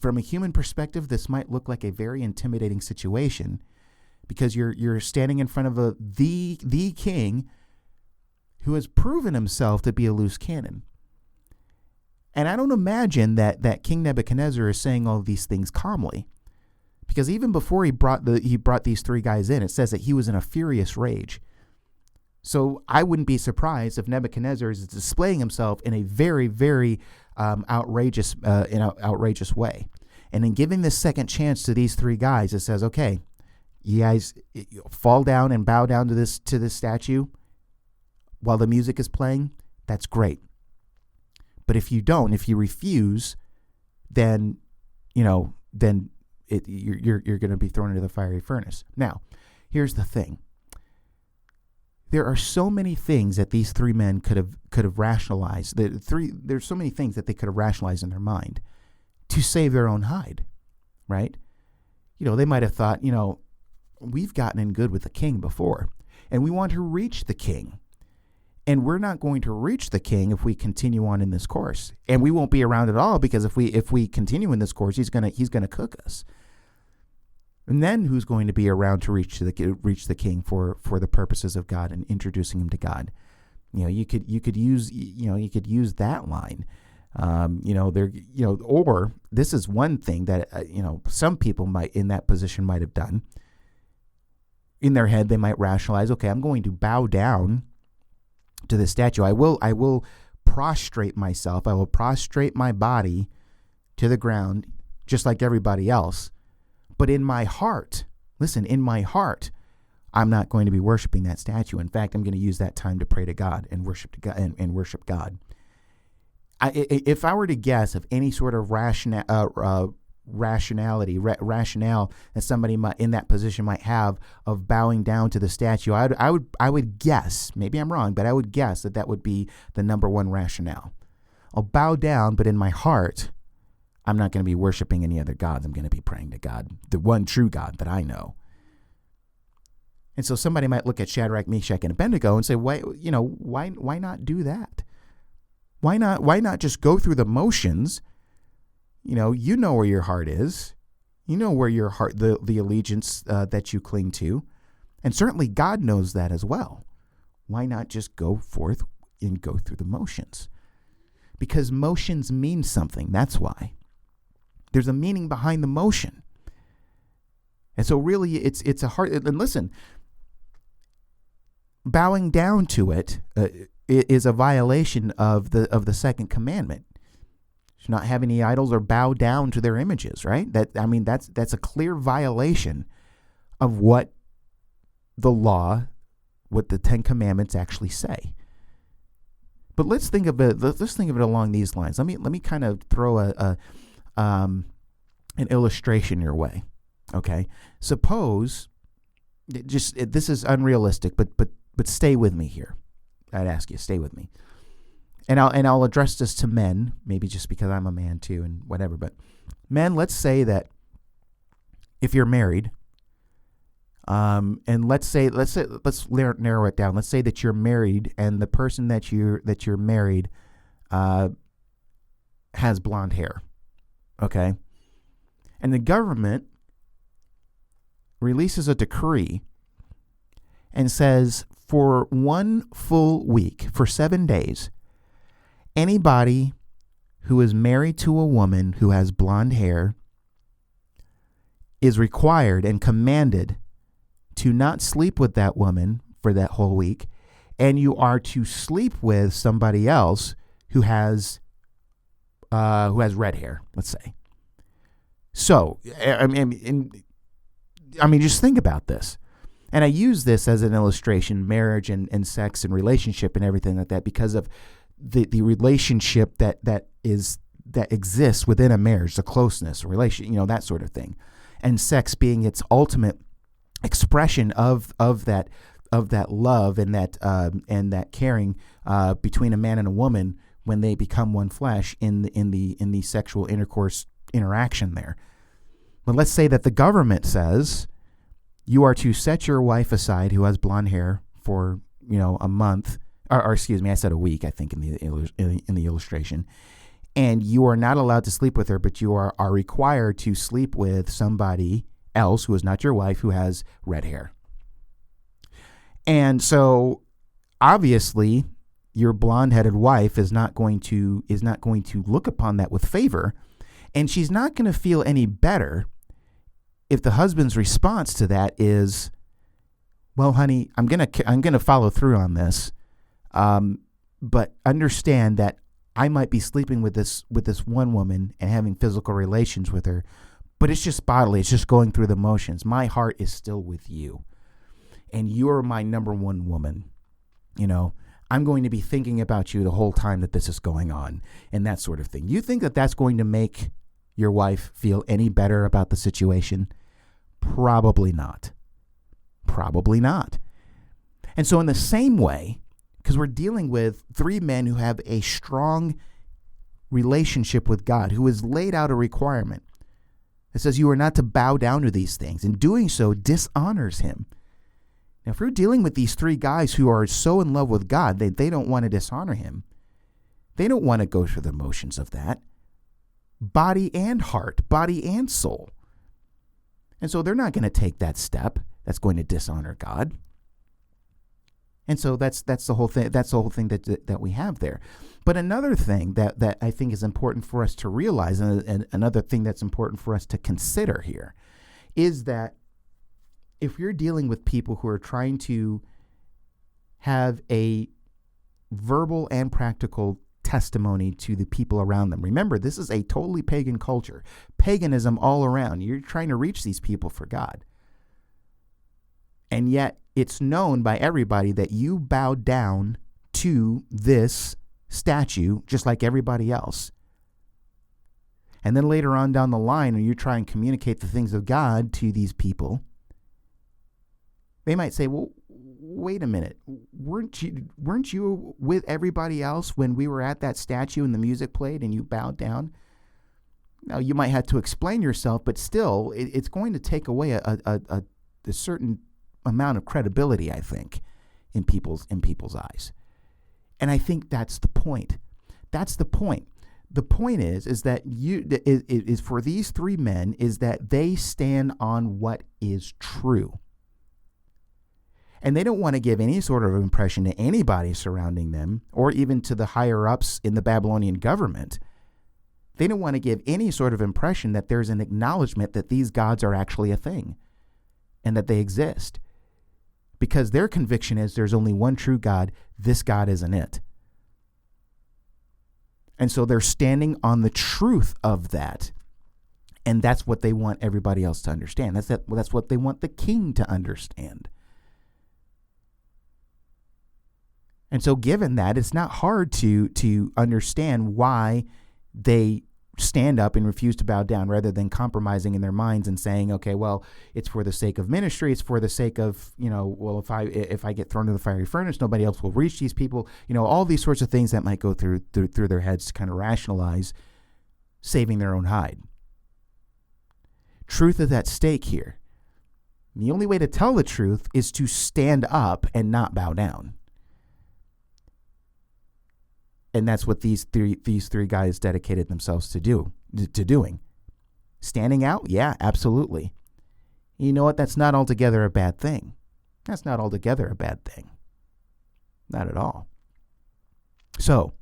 from a human perspective, this might look like a very intimidating situation, because you're standing in front of the king who has proven himself to be a loose cannon. And I don't imagine that King Nebuchadnezzar is saying all of these things calmly, because even before he brought these 3 guys in, it says that he was in a furious rage. So I wouldn't be surprised if Nebuchadnezzar is displaying himself in a very, very outrageous way. And in giving this second chance to these 3 guys, it says, okay, you guys fall down and bow down to this statue while the music is playing. That's great. But if you refuse, then you're going to be thrown into the fiery furnace. Now, here's the thing. There are so many things that these 3 men could have rationalized. There's so many things that they could have rationalized in their mind to save their own hide, right? They might have thought, we've gotten in good with the king before, and we want to reach the king. And we're not going to reach the king if we continue on in this course. And we won't be around at all, because if we continue in this course, he's gonna cook us. And then who's going to be around to reach the king for the purposes of God and introducing him to God? You could use that line. Or this is one thing that some people in that position might have done. In their head, they might rationalize, okay, I'm going to bow down to the statue. I will prostrate myself. I will prostrate my body to the ground, just like everybody else. But in my heart, I'm not going to be worshiping that statue. In fact, I'm going to use that time to pray to God and worship God. If I were to guess of any sort of rationale that somebody in that position might have of bowing down to the statue, I would guess, maybe I'm wrong, but I would guess that would be the number one rationale. I'll bow down, but in my heart, I'm not going to be worshiping any other gods. I'm going to be praying to God, the one true God that I know. And so somebody might look at Shadrach, Meshach, and Abednego and say, why not do that? Why not just go through the motions? You know where your heart is. You know where your heart, the allegiance that you cling to. And certainly God knows that as well. Why not just go forth and go through the motions? Because motions mean something. That's why. There's a meaning behind the motion. And so really it's a hard, and listen, bowing down to it is a violation of the second commandment. Should not have any idols or bow down to their images, right? That's a clear violation of what the law, what the Ten Commandments actually say. But let's think of it. Let's think of it along these lines. Let me kind of throw an illustration your way. Okay, suppose this is unrealistic, but stay with me here. I'd ask you, stay with me, and I'll address this to men, maybe just because I'm a man too, and whatever. But men, let's say that if you're married, and let's narrow it down. Let's say that you're married, and the person that you're married has blonde hair, okay, and the government releases a decree and says for 1 full week, for 7 days, anybody who is married to a woman who has blonde hair is required and commanded to not sleep with that woman for that whole week, and you are to sleep with somebody else who has red hair, let's say. So, I mean, just think about this. And I use this as an illustration, marriage and sex and relationship and everything like that, because of the relationship that exists within a marriage, the closeness, relation, that sort of thing, and sex being its ultimate expression of that love and that caring between a man and a woman when they become one flesh in the sexual intercourse interaction there. But let's say that the government says you are to set your wife aside who has blonde hair for a month, or excuse me, I said a week, I think in the illustration, and you are not allowed to sleep with her, but you are required to sleep with somebody else who is not your wife who has red hair. And so obviously your blonde-headed wife is not going to look upon that with favor, and she's not going to feel any better if the husband's response to that is, well, honey, I'm gonna follow through on this, but understand that I might be sleeping with this one woman and having physical relations with her, but it's just bodily. It's just going through the motions. My heart is still with you, and you're my number one woman. I'm going to be thinking about you the whole time that this is going on, and that sort of thing. You think that that's going to make your wife feel any better about the situation? Probably not. Probably not. And so in the same way, because we're dealing with 3 men who have a strong relationship with God, who has laid out a requirement that says you are not to bow down to these things, and doing so dishonors him. Now, if we're dealing with these 3 guys who are so in love with God, they don't want to dishonor him. They don't want to go through the motions of that. Body and heart, body and soul. And so they're not going to take that step that's going to dishonor God. And so that's the whole thing. That's the whole thing that we have there. But another thing that I think is important for us to realize, and another thing that's important for us to consider here, is that if you're dealing with people who are trying to have a verbal and practical testimony to the people around them. Remember, this is a totally pagan culture. Paganism all around. You're trying to reach these people for God. And yet it's known by everybody that you bow down to this statue just like everybody else. And then later on down the line, when you try and communicate the things of God to these people, they might say, well, wait a minute, weren't you with everybody else when we were at that statue and the music played and you bowed down? Now, you might have to explain yourself, but still, it's going to take away a certain amount of credibility, I think, in people's eyes. And I think that's the point. That's the point. The point is that is for these 3 men is that they stand on what is true. And they don't want to give any sort of impression to anybody surrounding them, or even to the higher ups in the Babylonian government. They don't want to give any sort of impression that there's an acknowledgement that these gods are actually a thing and that they exist. because their conviction is there's only one true God. This God isn't it. And so they're standing on the truth of that. And that's what they want everybody else to understand. That's what they want the king to understand. And so given that, it's not hard to understand why they stand up and refuse to bow down rather than compromising in their minds and saying, okay, well, it's for the sake of ministry. It's for the sake of, well, if I get thrown to the fiery furnace, nobody else will reach these people. All these sorts of things that might go through their heads to kind of rationalize saving their own hide. Truth is at stake here. The only way to tell the truth is to stand up and not bow down. And that's what these three guys dedicated themselves to doing. Standing out? Yeah, absolutely. You know what? That's not altogether a bad thing. That's not altogether a bad thing. Not at all. So,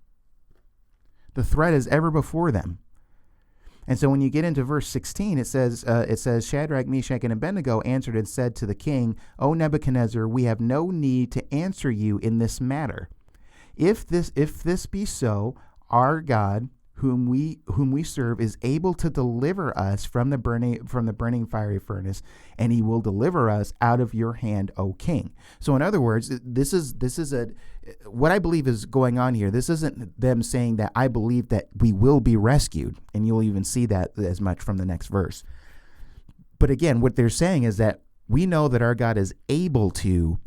the threat is ever before them. And so when you get into verse 16, it says, Shadrach, Meshach, and Abednego answered and said to the king, O Nebuchadnezzar, we have no need to answer you in this matter. If this be so, our God, whom we serve, is able to deliver us from the burning fiery furnace, and he will deliver us out of your hand, O king. So in other words, this is what I believe is going on here. This isn't them saying that I believe that we will be rescued, and you'll even see that as much from the next verse. But again, what they're saying is that we know that our God is able to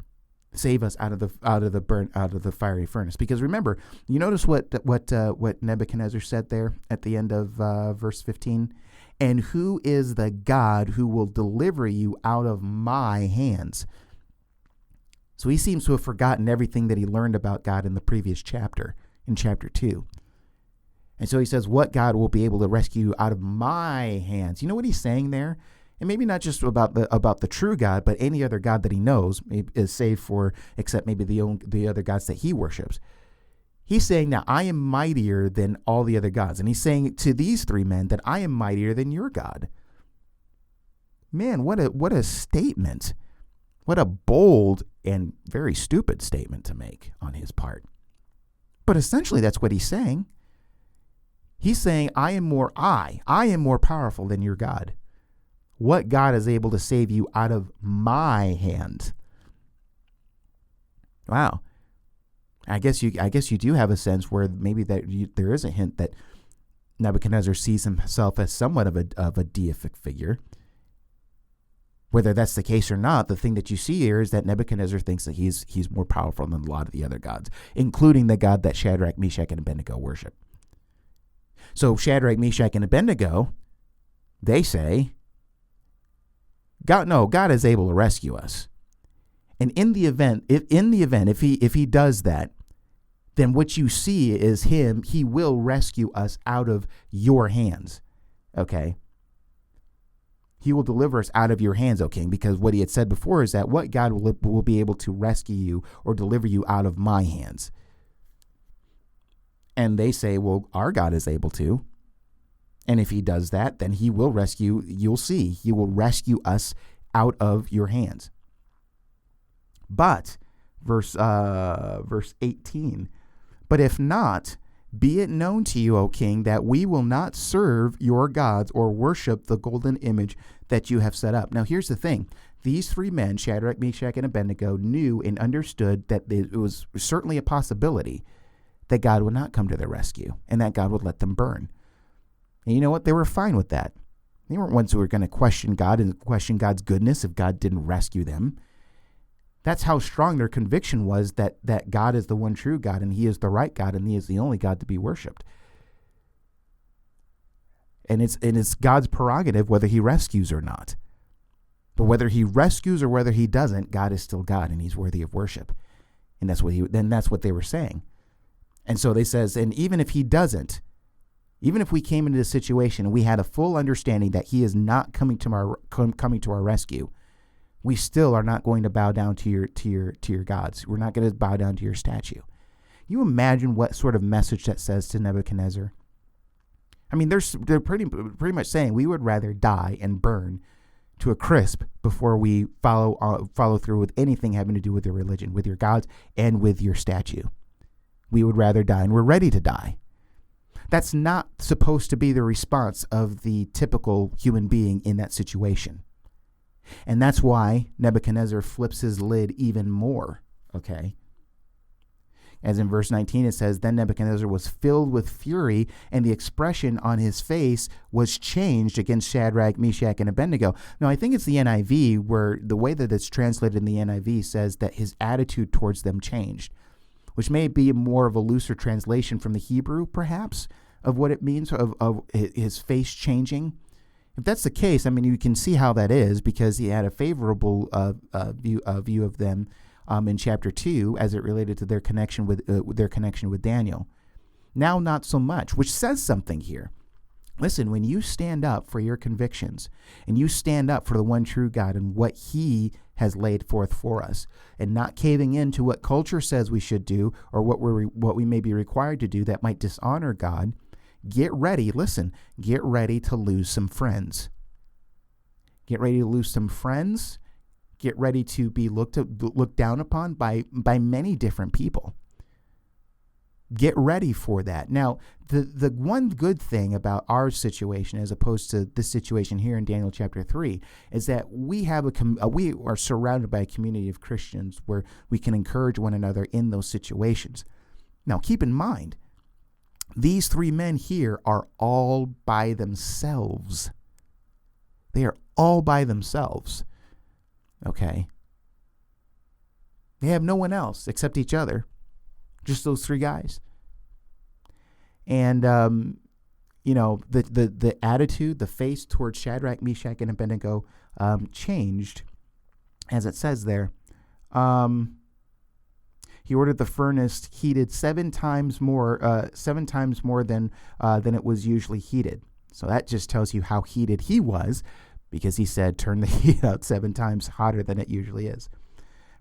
save us out of the fiery furnace. Because remember, you notice what Nebuchadnezzar said there at the end of verse 15, and who is the God who will deliver you out of my hands? So he seems to have forgotten everything that he learned about God in the previous chapter, in chapter 2. And so he says, what God will be able to rescue you out of my hands? You know what he's saying there? And maybe not just about the true God, but any other God that he knows is saved for, except maybe the other gods that he worships. He's saying that I am mightier than all the other gods. And he's saying to these three men that I am mightier than your God. Man, what a statement. What a bold and very stupid statement to make on his part. But essentially that's what he's saying. He's saying I am more powerful than your God. What God is able to save you out of my hand? Wow. I guess you do have a sense where maybe there is a hint that Nebuchadnezzar sees himself as somewhat of a deific figure. Whether that's the case or not, the thing that you see here is that Nebuchadnezzar thinks that he's more powerful than a lot of the other gods, including the God that Shadrach, Meshach, and Abednego worship. So Shadrach, Meshach, and Abednego, they say, God is able to rescue us. And in the event, if he does that, then what you see is he will rescue us out of your hands. Okay? He will deliver us out of your hands, O king, because what he had said before is that what God will be able to rescue you or deliver you out of my hands. And they say, well, our God is able to. And if he does that, then he will rescue, you'll see, he will rescue us out of your hands. But, verse 18, but if not, be it known to you, O king, that we will not serve your gods or worship the golden image that you have set up. Now, here's the thing. These three men, Shadrach, Meshach, and Abednego, knew and understood that it was certainly a possibility that God would not come to their rescue and that God would let them burn. And you know what? They were fine with that. They weren't ones who were going to question God and question God's goodness if God didn't rescue them. That's how strong their conviction was that God is the one true God and he is the right God and he is the only God to be worshipped. And it's God's prerogative whether he rescues or not. But whether he rescues or whether he doesn't, God is still God and he's worthy of worship. And that's what they were saying. And so they says, and even if he doesn't, even if we came into this situation and we had a full understanding that he is not coming to our rescue, we still are not going to bow down to your gods. We're not going to bow down to your statue. You imagine what sort of message that says to Nebuchadnezzar? I mean, they're pretty much saying we would rather die and burn to a crisp before we follow through with anything having to do with your religion, with your gods, and with your statue. We would rather die, and we're ready to die. That's not supposed to be the response of the typical human being in that situation. And that's why Nebuchadnezzar flips his lid even more, okay? As in verse 19, it says, then Nebuchadnezzar was filled with fury, and the expression on his face was changed against Shadrach, Meshach, and Abednego. Now, I think it's the NIV where the way that it's translated in the NIV says that his attitude towards them changed, which may be more of a looser translation from the Hebrew, perhaps, of what it means, of his face changing. If that's the case, I mean, you can see how that is, because he had a favorable view of them in chapter 2 as it related to their connection with Daniel. Now, not so much, which says something here. Listen, when you stand up for your convictions and you stand up for the one true God and what he has laid forth for us, and not caving into what culture says we should do or what we may be required to do that might dishonor God, get ready to lose some friends. Get ready to lose some friends. Get ready to be looked down upon by many different people. Get ready for that. Now, the one good thing about our situation, as opposed to this situation here in Daniel chapter 3, is that we are surrounded by a community of Christians where we can encourage one another in those situations. Now, keep in mind, these three men here are all by themselves. They are all by themselves. Okay? They have no one else except each other. Just those three guys. And, the attitude, the face towards Shadrach, Meshach, and Abednego changed, as it says there. He ordered the furnace heated 7 times more than it was usually heated. So that just tells you how heated he was, because he said, turn the heat up 7 times hotter than it usually is.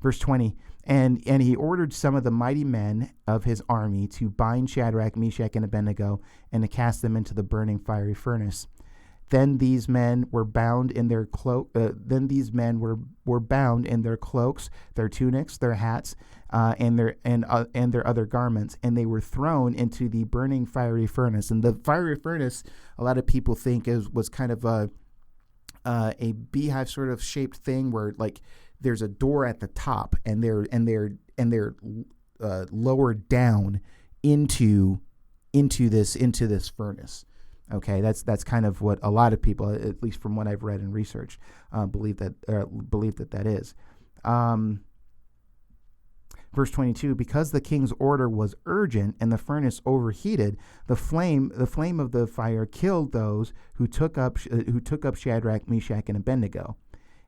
Verse 20, and he ordered some of the mighty men of his army to bind Shadrach, Meshach, and Abednego, and to cast them into the burning fiery furnace. Then these men were bound in their cloaks, their tunics, their hats, and their other garments, and they were thrown into the burning fiery furnace. And the fiery furnace, a lot of people think was kind of a beehive sort of shaped thing where, like, there's a door at the top, and they're lowered down into this furnace. Okay, that's kind of what a lot of people, at least from what I've read and researched, believe that is. Verse 22: because the king's order was urgent and the furnace overheated, the flame of the fire killed those who took up Shadrach, Meshach, and Abednego.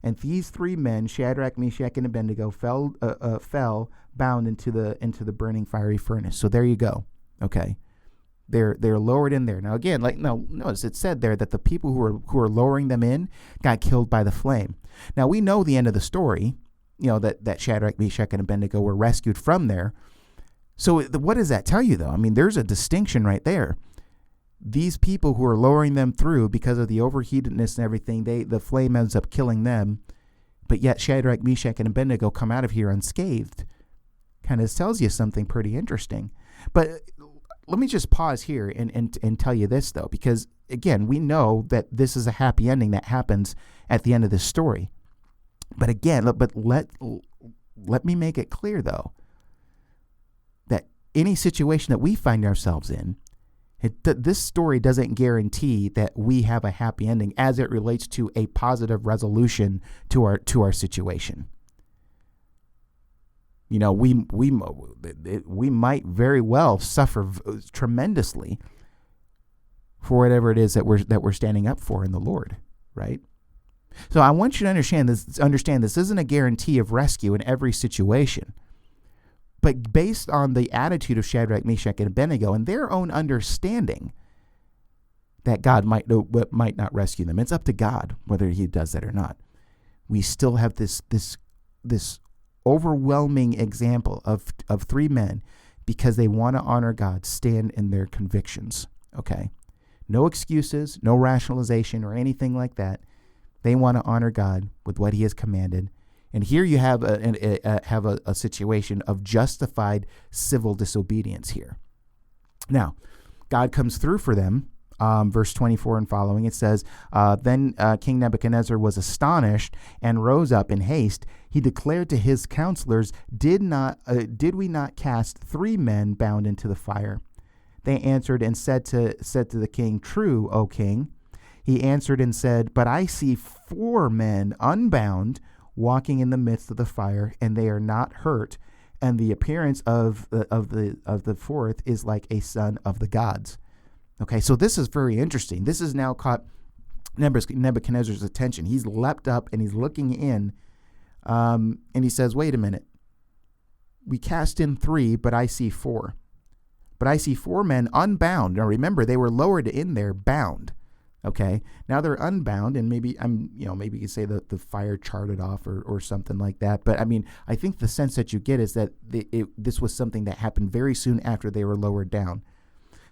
And these three men, Shadrach, Meshach, and Abednego, fell bound into the burning fiery furnace. So there you go. Okay, they're lowered in there. Now again, notice it said there that the people who are lowering them in got killed by the flame. Now we know the end of the story. That Shadrach, Meshach, and Abednego were rescued from there. So what does that tell you, though? I mean, there's a distinction right there. These people who are lowering them through because of the overheatedness and everything, the flame ends up killing them. But yet Shadrach, Meshach, and Abednego come out of here unscathed. Kind of tells you something pretty interesting. But let me just pause here and tell you this, though, because, again, we know that this is a happy ending that happens at the end of this story. But again, let me make it clear, though, that any situation that we find ourselves in, this story doesn't guarantee that we have a happy ending as it relates to a positive resolution to our situation. We might very well suffer tremendously for whatever it is that we're standing up for in the Lord, right? So I want you to understand this isn't a guarantee of rescue in every situation. But based on the attitude of Shadrach, Meshach, and Abednego and their own understanding that God might not rescue them, it's up to God whether he does that or not. We still have this overwhelming example of three men, because they want to honor God, stand in their convictions. Okay? No excuses, no rationalization or anything like that. They want to honor God with what he has commanded. And here you have a situation of justified civil disobedience here. Now, God comes through for them. Verse 24 and following, it says, Then King Nebuchadnezzar was astonished and rose up in haste. He declared to his counselors, Did we not cast 3 men bound into the fire? They answered and said to the king, True, O king. He answered and said, But I see 4 men unbound walking in the midst of the fire, and they are not hurt. And the appearance of the fourth is like a son of the gods. Okay, so this is very interesting. This has now caught Nebuchadnezzar's attention. He's leapt up and he's looking in, and he says, Wait a minute. We cast in 3, but I see 4. But I see 4 men unbound. Now remember, they were lowered in there bound. Okay, now they're unbound, and maybe maybe you could say that the fire charted off or something like that. But I mean, I think the sense that you get is that this was something that happened very soon after they were lowered down.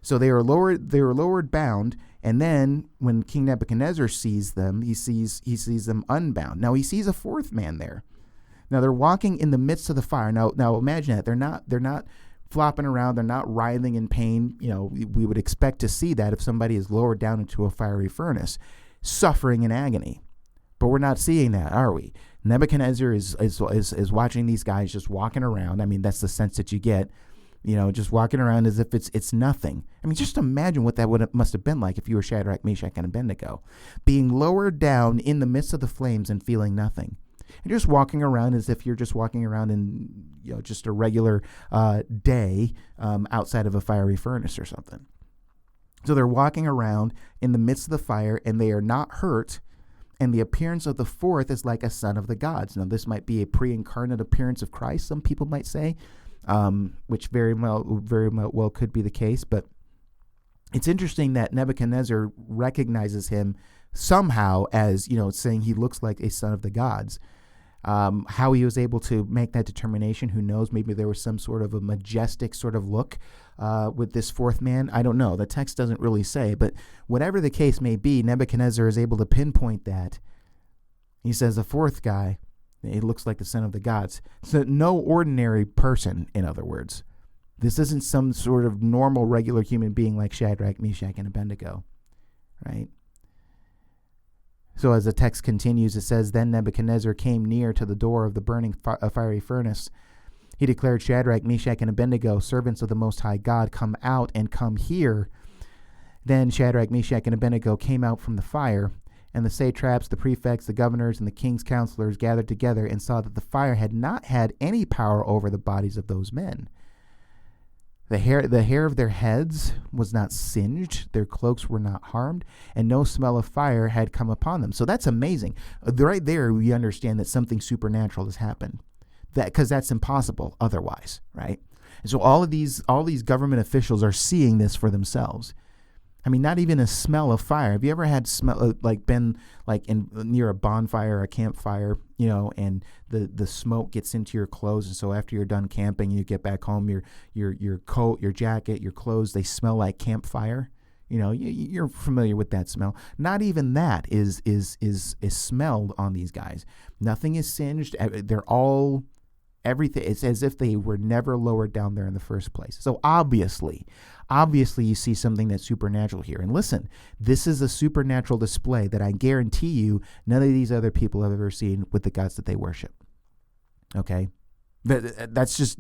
So they were lowered bound, and then when King Nebuchadnezzar sees them, he sees them unbound. Now he sees a 4th man there. Now they're walking in the midst of the fire. Now imagine that they're not flopping around, they're not writhing in pain. We would expect to see that if somebody is lowered down into a fiery furnace, suffering in agony. But we're not seeing that, are we? Nebuchadnezzar is watching these guys just walking around. I mean, that's the sense that you get, just walking around as if it's nothing. I mean, just imagine what that must have been like if you were Shadrach, Meshach, and Abednego, being lowered down in the midst of the flames and feeling nothing. And just walking around as if you're just walking around in just a regular day outside of a fiery furnace or something. So they're walking around in the midst of the fire, and they are not hurt. And the appearance of the 4th is like a son of the gods. Now, this might be a pre-incarnate appearance of Christ, some people might say, which very well could be the case. But it's interesting that Nebuchadnezzar recognizes him somehow as, saying he looks like a son of the gods. How he was able to make that determination, who knows? Maybe there was some sort of a majestic sort of look with this 4th man. I don't know. The text doesn't really say. But whatever the case may be, Nebuchadnezzar is able to pinpoint that. He says the 4th guy, he looks like the son of the gods. So no ordinary person, in other words. This isn't some sort of normal, regular human being like Shadrach, Meshach, and Abednego, right? So as the text continues, it says, Then Nebuchadnezzar came near to the door of the burning fiery furnace. He declared, Shadrach, Meshach, and Abednego, servants of the Most High God, come out and come here. Then Shadrach, Meshach, and Abednego came out from the fire, and the satraps, the prefects, the governors, and the king's counselors gathered together and saw that the fire had not had any power over the bodies of those men. The hair of their heads was not singed, their cloaks were not harmed, and no smell of fire had come upon them. So that's amazing. Right there, we understand that something supernatural has happened. Because that's impossible otherwise, right? And so all these government officials are seeing this for themselves. I mean, not even a smell of fire. Have you ever had been near a bonfire or a campfire, and the smoke gets into your clothes, and so after you're done camping, you get back home, your coat, your jacket, your clothes, they smell like campfire. You're familiar with that smell. Not even that is smelled on these guys. Nothing is singed. They're all everything. It's as if they were never lowered down there in the first place. So obviously you see something that's supernatural here. And listen, this is a supernatural display that I guarantee you none of these other people have ever seen with the gods that they worship. Okay? This just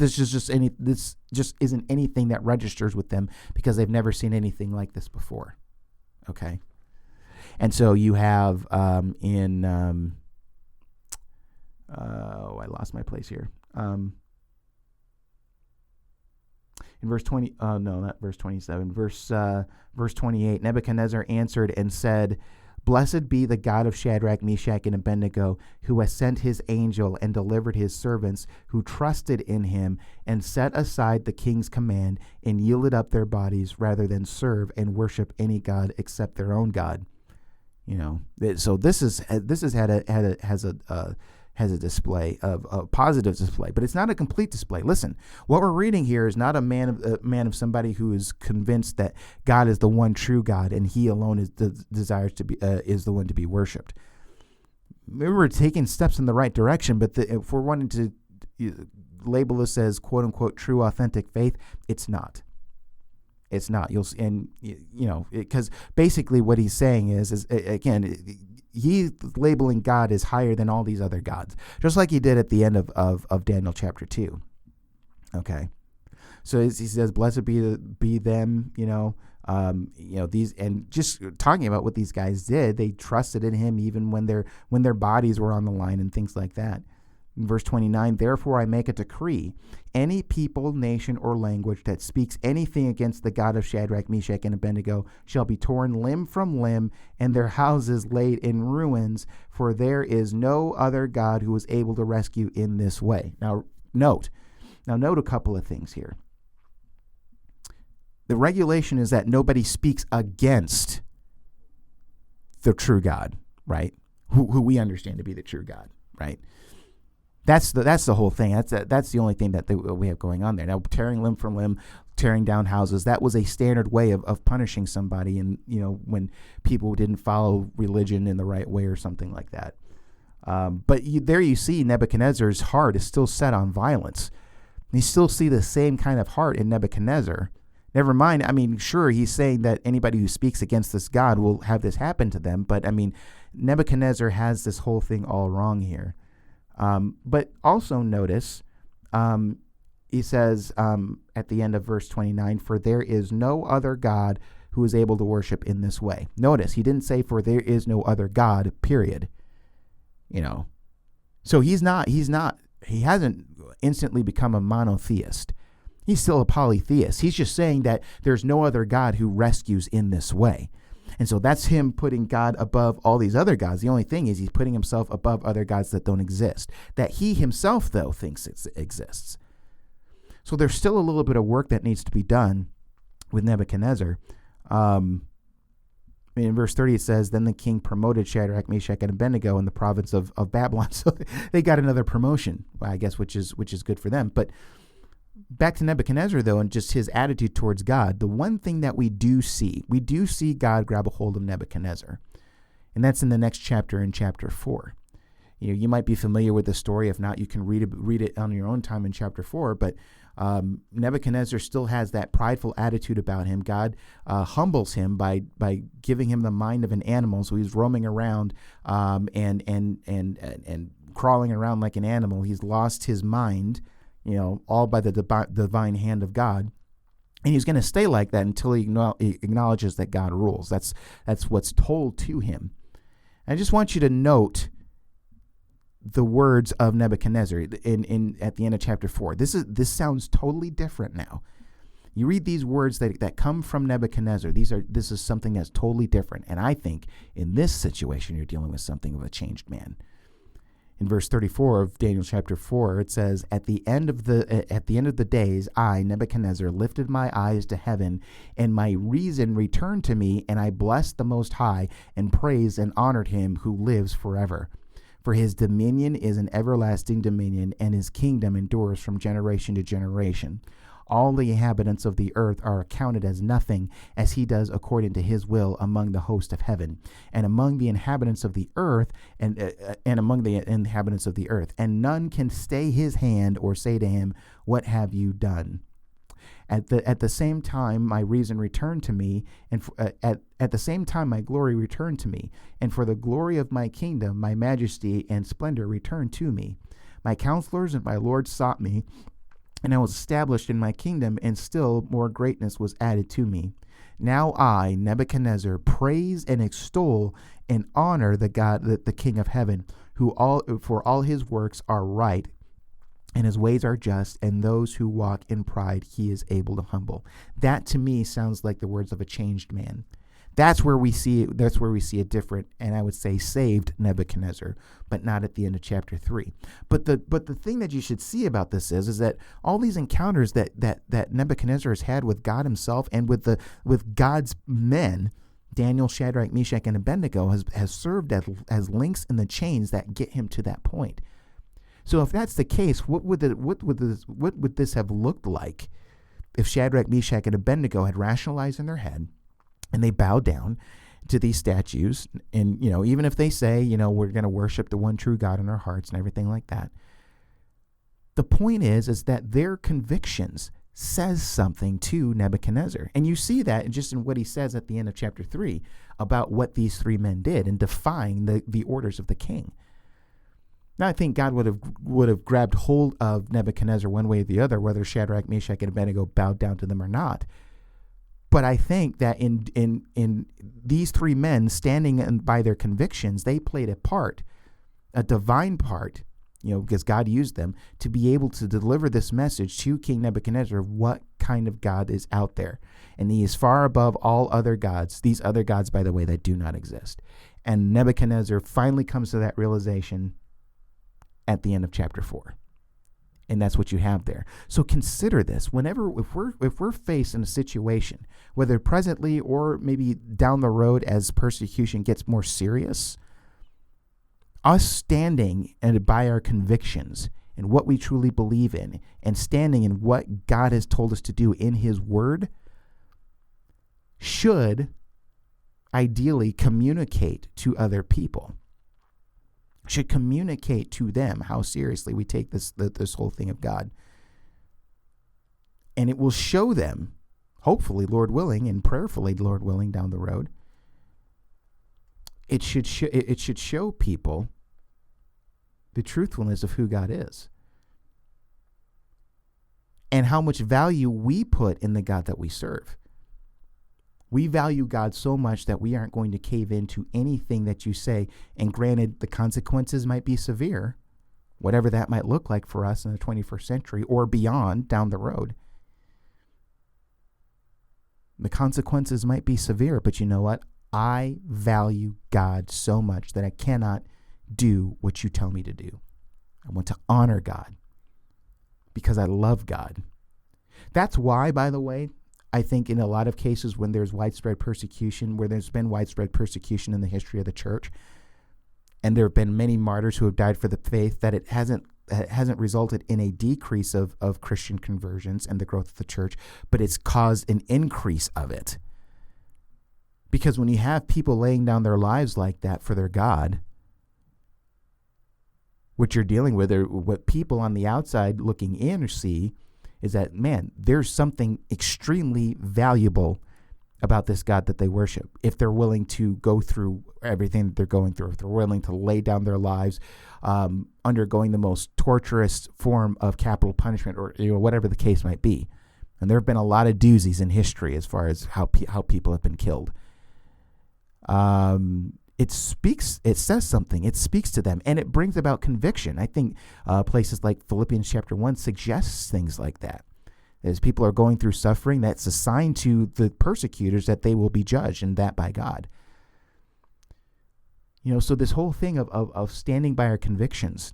isn't anything that registers with them because they've never seen anything like this before. Okay? And so you have I lost my place here. In verse 20, not verse 27, verse 28, Nebuchadnezzar answered and said, Blessed be the God of Shadrach, Meshach, and Abednego, who has sent his angel and delivered his servants who trusted in him and set aside the king's command and yielded up their bodies rather than serve and worship any god except their own God. So this has a display of a positive display, but it's not a complete display. Listen, what we're reading here is not a man of somebody who is convinced that God is the one true God and he alone is desires to be is the one to be worshipped. maybe we're taking steps in the right direction, but if we're wanting to label this as quote unquote true authentic faith, it's not. It's not. Because basically what he's saying is again, he's labeling God as higher than all these other gods, just like he did at the end of Daniel chapter 2. Okay. So he says, blessed be them, these, and just talking about what these guys did, they trusted in him even when their bodies were on the line and things like that. In verse 29, therefore I make a decree, any people, nation, or language that speaks anything against the God of Shadrach, Meshach, and Abednego shall be torn limb from limb, and their houses laid in ruins, for there is no other God who is able to rescue in this way. Now note a couple of things here. The regulation is that nobody speaks against the true God, right? Who we understand to be the true God, right? That's the whole thing. That's the only thing that we have going on there. Now, tearing limb from limb, tearing down houses, that was a standard way of punishing somebody, and when people didn't follow religion in the right way or something like that. But there you see Nebuchadnezzar's heart is still set on violence. You still see the same kind of heart in Nebuchadnezzar. Never mind, sure, he's saying that anybody who speaks against this God will have this happen to them, but Nebuchadnezzar has this whole thing all wrong here. But also notice, he says at the end of verse 29, for there is no other God who is able to worship in this way. Notice, he didn't say for there is no other God, period. So he hasn't instantly become a monotheist. He's still a polytheist. He's just saying that there's no other God who rescues in this way. And so that's him putting God above all these other gods. The only thing is he's putting himself above other gods that don't exist, that he himself, though, thinks it exists. So there's still a little bit of work that needs to be done with Nebuchadnezzar. In verse 30, it says, then the king promoted Shadrach, Meshach, and Abednego in the province of Babylon. So they got another promotion, I guess, which is good for them. But back to Nebuchadnezzar, though, and just his attitude towards God, the one thing that we do see God grab a hold of Nebuchadnezzar. And that's in the next chapter, in chapter 4. You might be familiar with the story. If not, you can read it on your own time in chapter 4. But Nebuchadnezzar still has that prideful attitude about him. God humbles him by giving him the mind of an animal. So he's roaming around and crawling around like an animal. He's lost his mind, all by the divine hand of God. And he's going to stay like that until he acknowledges that God rules. That's what's told to him. And I just want you to note the words of Nebuchadnezzar in at the end of chapter 4. This sounds totally different now. You read these words that come from Nebuchadnezzar. This is something that's totally different. And I think in this situation, you're dealing with something of a changed man. In verse 34 of Daniel chapter 4, it says, At the end of the days, I, Nebuchadnezzar, lifted my eyes to heaven, and my reason returned to me, and I blessed the Most High, and praised and honored him who lives forever. For his dominion is an everlasting dominion, and his kingdom endures from generation to generation. All the inhabitants of the earth are accounted as nothing, as he does according to his will among the host of heaven, and among the inhabitants of the earth, and among the inhabitants of the earth. And none can stay his hand or say to him, What have you done? At the same time, my reason returned to me, and at the same time, my glory returned to me, and for the glory of my kingdom, my majesty and splendor returned to me. My counselors and my lords sought me, and I was established in my kingdom, and still more greatness was added to me. Now I, Nebuchadnezzar, praise and extol and honor the God, the King of heaven, for all his works are right, and his ways are just, and those who walk in pride he is able to humble. That to me sounds like the words of a changed man. That's where we see a different, and I would say saved Nebuchadnezzar, but not at the end of chapter 3. But the thing that you should see about this is that all these encounters that Nebuchadnezzar has had with God himself and with God's men, Daniel, Shadrach, Meshach, and Abednego, has served as links in the chains that get him to that point. So if that's the case, what would this have looked like if Shadrach, Meshach, and Abednego had rationalized in their head, and they bowed down, to these statues. And, even if they say, we're going to worship the one true God in our hearts and everything like that, the point is that their convictions says something to Nebuchadnezzar. And you see that just in what he says at the end of chapter 3 about what these three men did and defying the orders of the king. Now, I think God would have grabbed hold of Nebuchadnezzar one way or the other, whether Shadrach, Meshach, and Abednego bowed down to them or not. But I think that in these three men standing by their convictions, they played a part, a divine part, because God used them to be able to deliver this message to King Nebuchadnezzar of what kind of God is out there. And he is far above all other gods, these other gods, by the way, that do not exist. And Nebuchadnezzar finally comes to that realization at the end of chapter 4. And that's what you have there. So consider this. If we're faced in a situation, whether presently or maybe down the road as persecution gets more serious, us standing and by our convictions and what we truly believe in and standing in what God has told us to do in his word should ideally communicate to other people. Should communicate to them how seriously we take this whole thing of God. And it will show them, hopefully, Lord willing, and prayerfully, Lord willing, down the road, it should show people the truthfulness of who God is and how much value we put in the God that we serve. We value God so much that we aren't going to cave into anything that you say. And granted, the consequences might be severe, whatever that might look like for us in the 21st century or beyond down the road. The consequences might be severe, but you know what? I value God so much that I cannot do what you tell me to do. I want to honor God because I love God. That's why, by the way, I think in a lot of cases when there's widespread persecution, where there's been widespread persecution in the history of the church, and there have been many martyrs who have died for the faith, that it hasn't resulted in a decrease of Christian conversions and the growth of the church, but it's caused an increase of it. Because when you have people laying down their lives like that for their God, what you're dealing with, or what people on the outside looking in see, is that, man, there's something extremely valuable about this God that they worship. If they're willing to go through everything that they're going through, if they're willing to lay down their lives, undergoing the most torturous form of capital punishment, or whatever the case might be. And there have been a lot of doozies in history as far as how people have been killed. It says something. It speaks to them, and it brings about conviction. I think places like Philippians chapter 1 suggests things like that. As people are going through suffering, that's a sign to the persecutors that they will be judged, and that by God. So this whole thing of standing by our convictions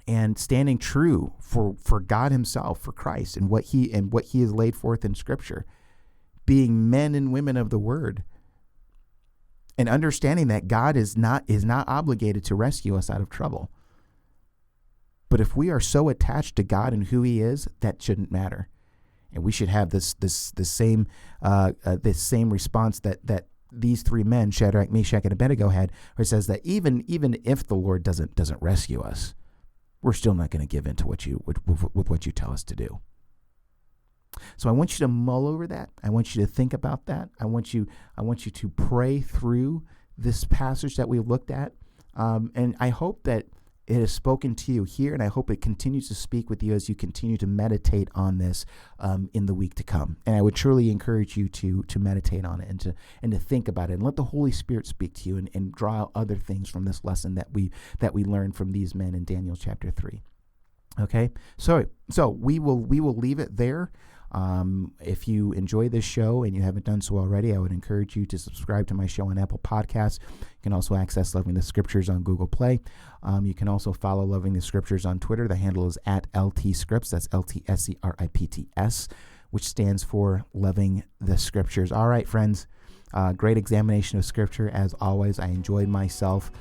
and standing true for God himself, for Christ, and what he has laid forth in Scripture, being men and women of the Word, and understanding that God is not obligated to rescue us out of trouble. But if we are so attached to God and who he is, that shouldn't matter. And we should have this same response that these three men, Shadrach, Meshach, and Abednego, had, where it says that even if the Lord doesn't rescue us, we're still not going to give in to what you tell us to do. So I want you to mull over that. I want you to think about that. I want you to pray through this passage that we looked at. And I hope that it has spoken to you here, and I hope it continues to speak with you as you continue to meditate on this in the week to come. And I would truly encourage you to meditate on it and to think about it, and let the Holy Spirit speak to you and draw out other things from this lesson that we learned from these men in Daniel chapter 3. Okay, so we will leave it there. If you enjoy this show and you haven't done so already, I would encourage you to subscribe to my show on Apple Podcasts. You can also access Loving the Scriptures on Google Play. You can also follow Loving the Scriptures on Twitter. The handle is @LTScripts. That's LTSCRIPTS, which stands for Loving the Scriptures. All right, friends. Great examination of Scripture. As always, I enjoyed myself,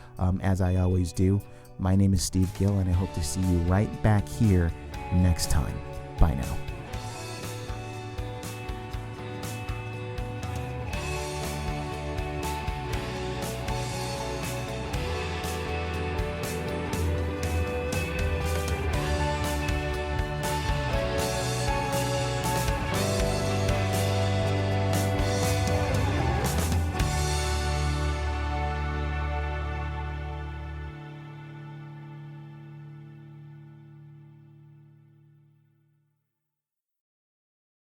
as I always do. My name is Steve Gill, and I hope to see you right back here next time. Bye now.